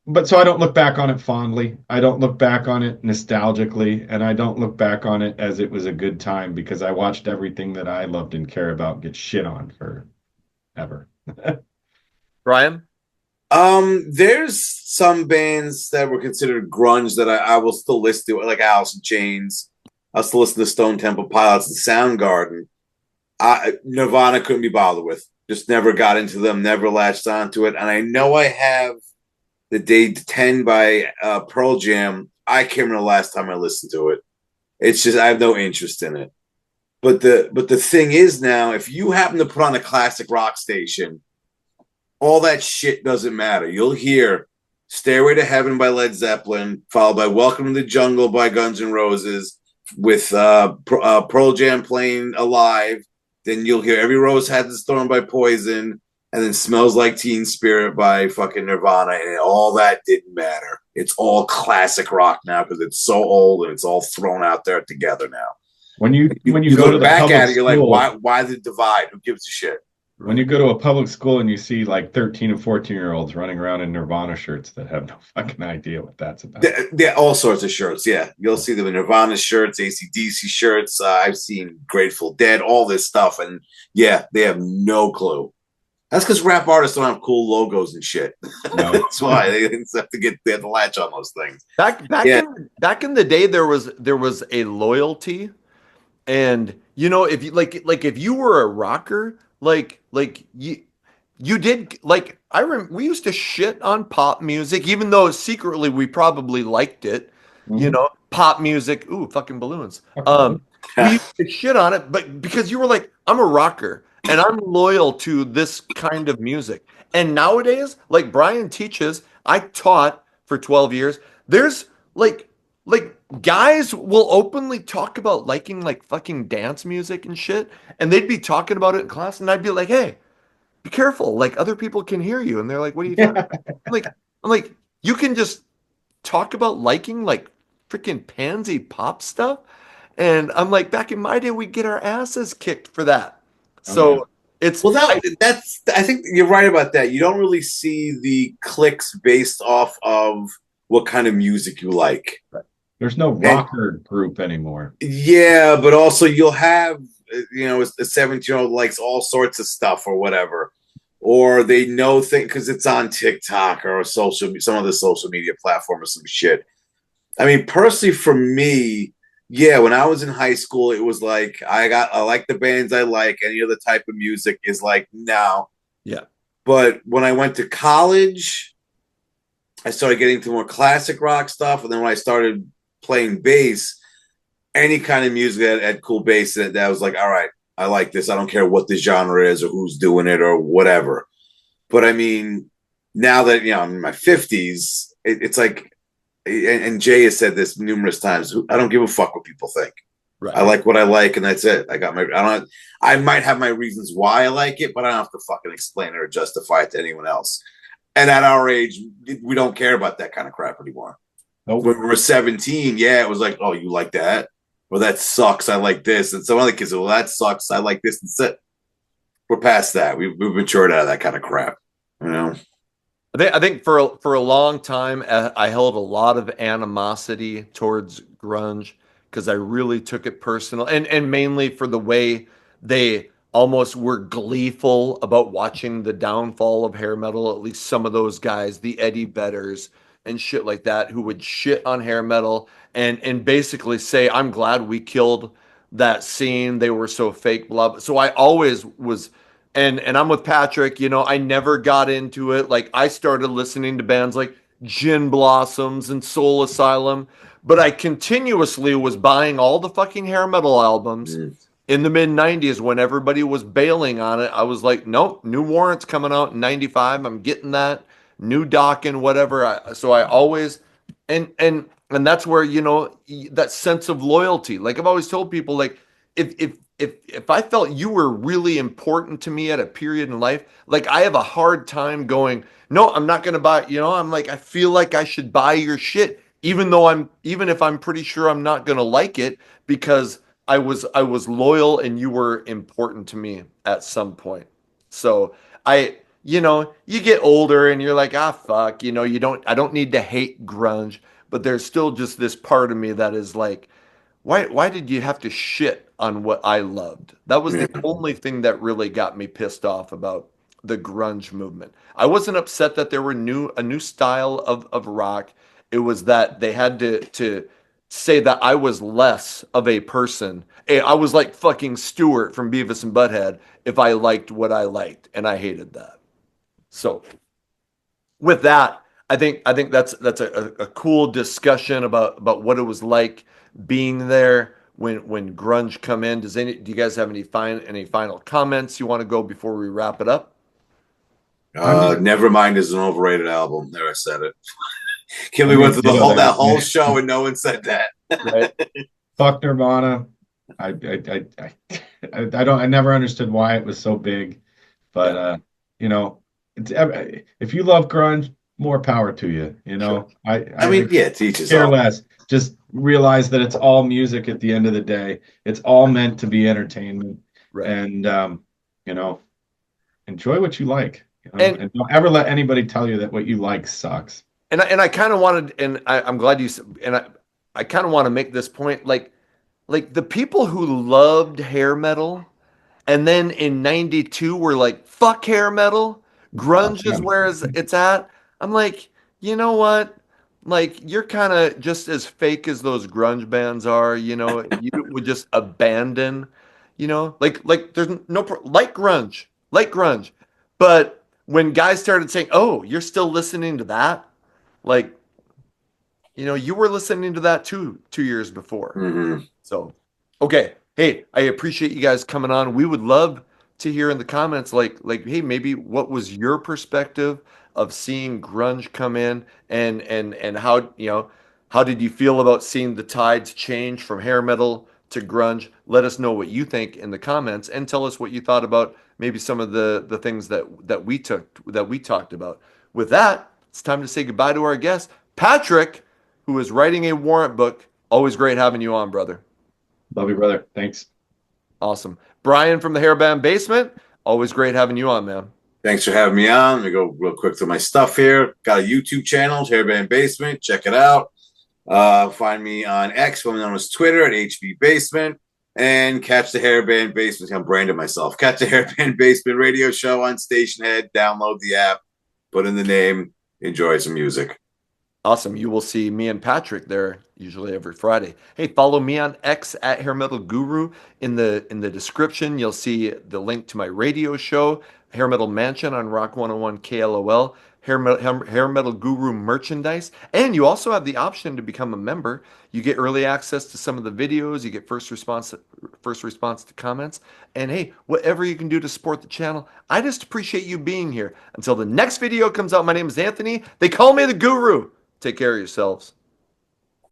But so I don't look back on it fondly. I don't look back on it nostalgically, and I don't look back on it as it was a good time because I watched everything that I loved and care about get shit on forever. Brian? There's some bands that were considered grunge that I will still listen to, like Alice in Chains. I'll still listen to Stone Temple Pilots and Soundgarden. Nirvana couldn't be bothered with. Just never got into them, never latched onto it. And I know I have the Day 10 by Pearl Jam. I can't remember the last time I listened to it. It's just I have no interest in it. But the thing is now, if you happen to put on a classic rock station, all that shit doesn't matter. You'll hear Stairway to Heaven by Led Zeppelin, followed by Welcome to the Jungle by Guns N' Roses, with Pearl Jam playing Alive. Then you'll hear Every Rose Has Its Thorn by Poison, and then Smells Like Teen Spirit by fucking Nirvana, and all that didn't matter. It's all classic rock now because it's so old and it's all thrown out there together now. When you go to look the back public at it, you're like, school, why the divide? Who gives a shit? when you go to a public school and you see like 13 and 14-year-olds running around in Nirvana shirts that have no fucking idea what that's about. They're all sorts of shirts. Yeah, you'll see them in Nirvana shirts, AC/DC shirts. I've seen Grateful Dead, all this stuff, and yeah, they have no clue. That's because rap artists don't have cool logos and shit. No. That's why they have to latch on those things. Back back in the day, there was a loyalty, and if you like if you were a rocker, you did like we used to shit on pop music, even though secretly we probably liked it. Mhm. Pop music, ooh, fucking balloons. We used to shit on it, but because you were like, I'm a rocker and I'm loyal to this kind of music. And nowadays, like Brian teaches, I taught for 12 years. There's like guys will openly talk about liking like fucking dance music and shit, and they'd be talking about it in class, and I'd be like, hey, be careful, like other people can hear you. And they're like, what are you talking about? I'm like, you can just talk about liking like freaking pansy pop stuff. And I'm like, back in my day, we'd get our asses kicked for that. Oh, yeah. So it's Well, that's I think you're right about that. You don't really see the clicks based off of what kind of music you like. There's no And rocker group anymore. yeah, but also you'll have a 17-year-old likes all sorts of stuff or whatever, or they know things because it's on TikTok or some other social media platform or some shit. I mean, personally, for me, yeah, when I was in high school, it was like I like the bands I like. Any other type of music is like no. yeah. But when I went to college, I started getting into more classic rock stuff, and then when I started playing bass, any kind of music that had cool bass in it, that was like, all right, I like this. I don't care what the genre is or who's doing it or whatever. But I mean, now that I'm in my 50s, it's like, and Jay has said this numerous times. I don't give a fuck what people think. Right. I like what I like, and that's it. I might have my reasons why I like it, but I don't have to fucking explain it or justify it to anyone else. And at our age, we don't care about that kind of crap anymore. Nope. When we were 17, yeah, it was like, oh, you like that? Well, that sucks. I like this. And some other kids, well, that sucks. I like this. And sit. We're past that. We've matured out of that kind of crap. I think for a long time I held a lot of animosity towards grunge because I really took it personal, and mainly for the way they almost were gleeful about watching the downfall of hair metal. At least some of those guys, the Eddie Bedders and shit like that, who would shit on hair metal and basically say, "I'm glad we killed that scene. They were so fake." Blah. Blah. So I always was. And I'm with Patrick, I never got into it. Like I started listening to bands like Gin Blossoms and Soul Asylum, but I continuously was buying all the fucking hair metal albums Mm. in the mid 90s when everybody was bailing on it. I was like, nope, New Warrant's coming out in 95. I'm getting that. New Dokken, whatever. So I always and that's where, that sense of loyalty. Like I've always told people, like if I felt you were really important to me at a period in life, like I have a hard time going, no, I'm not going to buy, I'm like, I feel like I should buy your shit, even if I'm pretty sure I'm not going to like it, because I was loyal and you were important to me at some point. So you get older and you're like, fuck, I don't need to hate grunge, but there's still just this part of me that is like, why did you have to shit on what I loved? That was Yeah. the only thing that really got me pissed off about the grunge movement. I wasn't upset that there were a new style of rock. It was that they had to say that I was less of a person. I was like fucking Stewart from Beavis and Butthead if I liked what I liked, and I hated that. So with that, I think that's a cool discussion about what it was like being there when grunge come in. Do you guys have any final comments you want to go before we wrap it up? I'm just Nevermind is an overrated album. There, I said it. Can we I'm went gonna through the ditto whole that that. whole show and no one said that? Right. Fuck Nirvana. I never understood why it was so big, but Yeah, you know, it's if you love grunge, more power to you. You sure. know, I I I mean, yeah, teaches care all. less. Just realize that it's all music at the end of the day. It's all meant to be entertainment, Right. and you know, enjoy what you like. You know, And and don't ever let anybody tell you that what you like sucks. I kind of wanted, and I'm glad you and I kind of want to make this point, like the people who loved hair metal and then in 92 we're like fuck hair metal, Fuck grunge is them. where it's at. I'm like, you know what, like you're kind of just as fake as those grunge bands are, you would just abandon, like there's no like grunge, but when guys started saying, oh, you're still listening to that, like, you were listening to that too 2 years before. Mm-hmm. So, okay. Hey, I appreciate you guys coming on. We would love to hear in the comments, like, hey, maybe what was your perspective of seeing grunge come in, and how did you feel about seeing the tides change from hair metal to grunge? Let us know what you think in the comments, and tell us what you thought about maybe some of the things that we talked about. With that, it's time to say goodbye to our guest, Patrick, who is writing a warrant book. Always great having you on, brother. Love you, brother. Thanks. Awesome. Brian from the Hairband Basement. Always great having you on, man. Thanks for having me on. Let me go real quick through my stuff here. Got a YouTube channel, Hairband Basement. Check it out. Find me on X, formerly known as Twitter, at HB Basement. And catch the Hairband Basement. I'm branding myself. Catch the Hairband Basement radio show on Station Head. Download the app. Put in the name. Enjoy some music. Awesome. You will see me and Patrick there usually every Friday. Hey, follow me on X at Hair Metal Guru. In the description, you'll see the link to my radio show, Hair Metal Mansion on Rock 101 KLOL, Hair Metal Guru merchandise. And you also have the option to become a member. You get early access to some of the videos, you get first response to comments. And hey, whatever you can do to support the channel, I just appreciate you being here. Until the next video comes out, my name is Anthony. They call me the Guru. Take care of yourselves.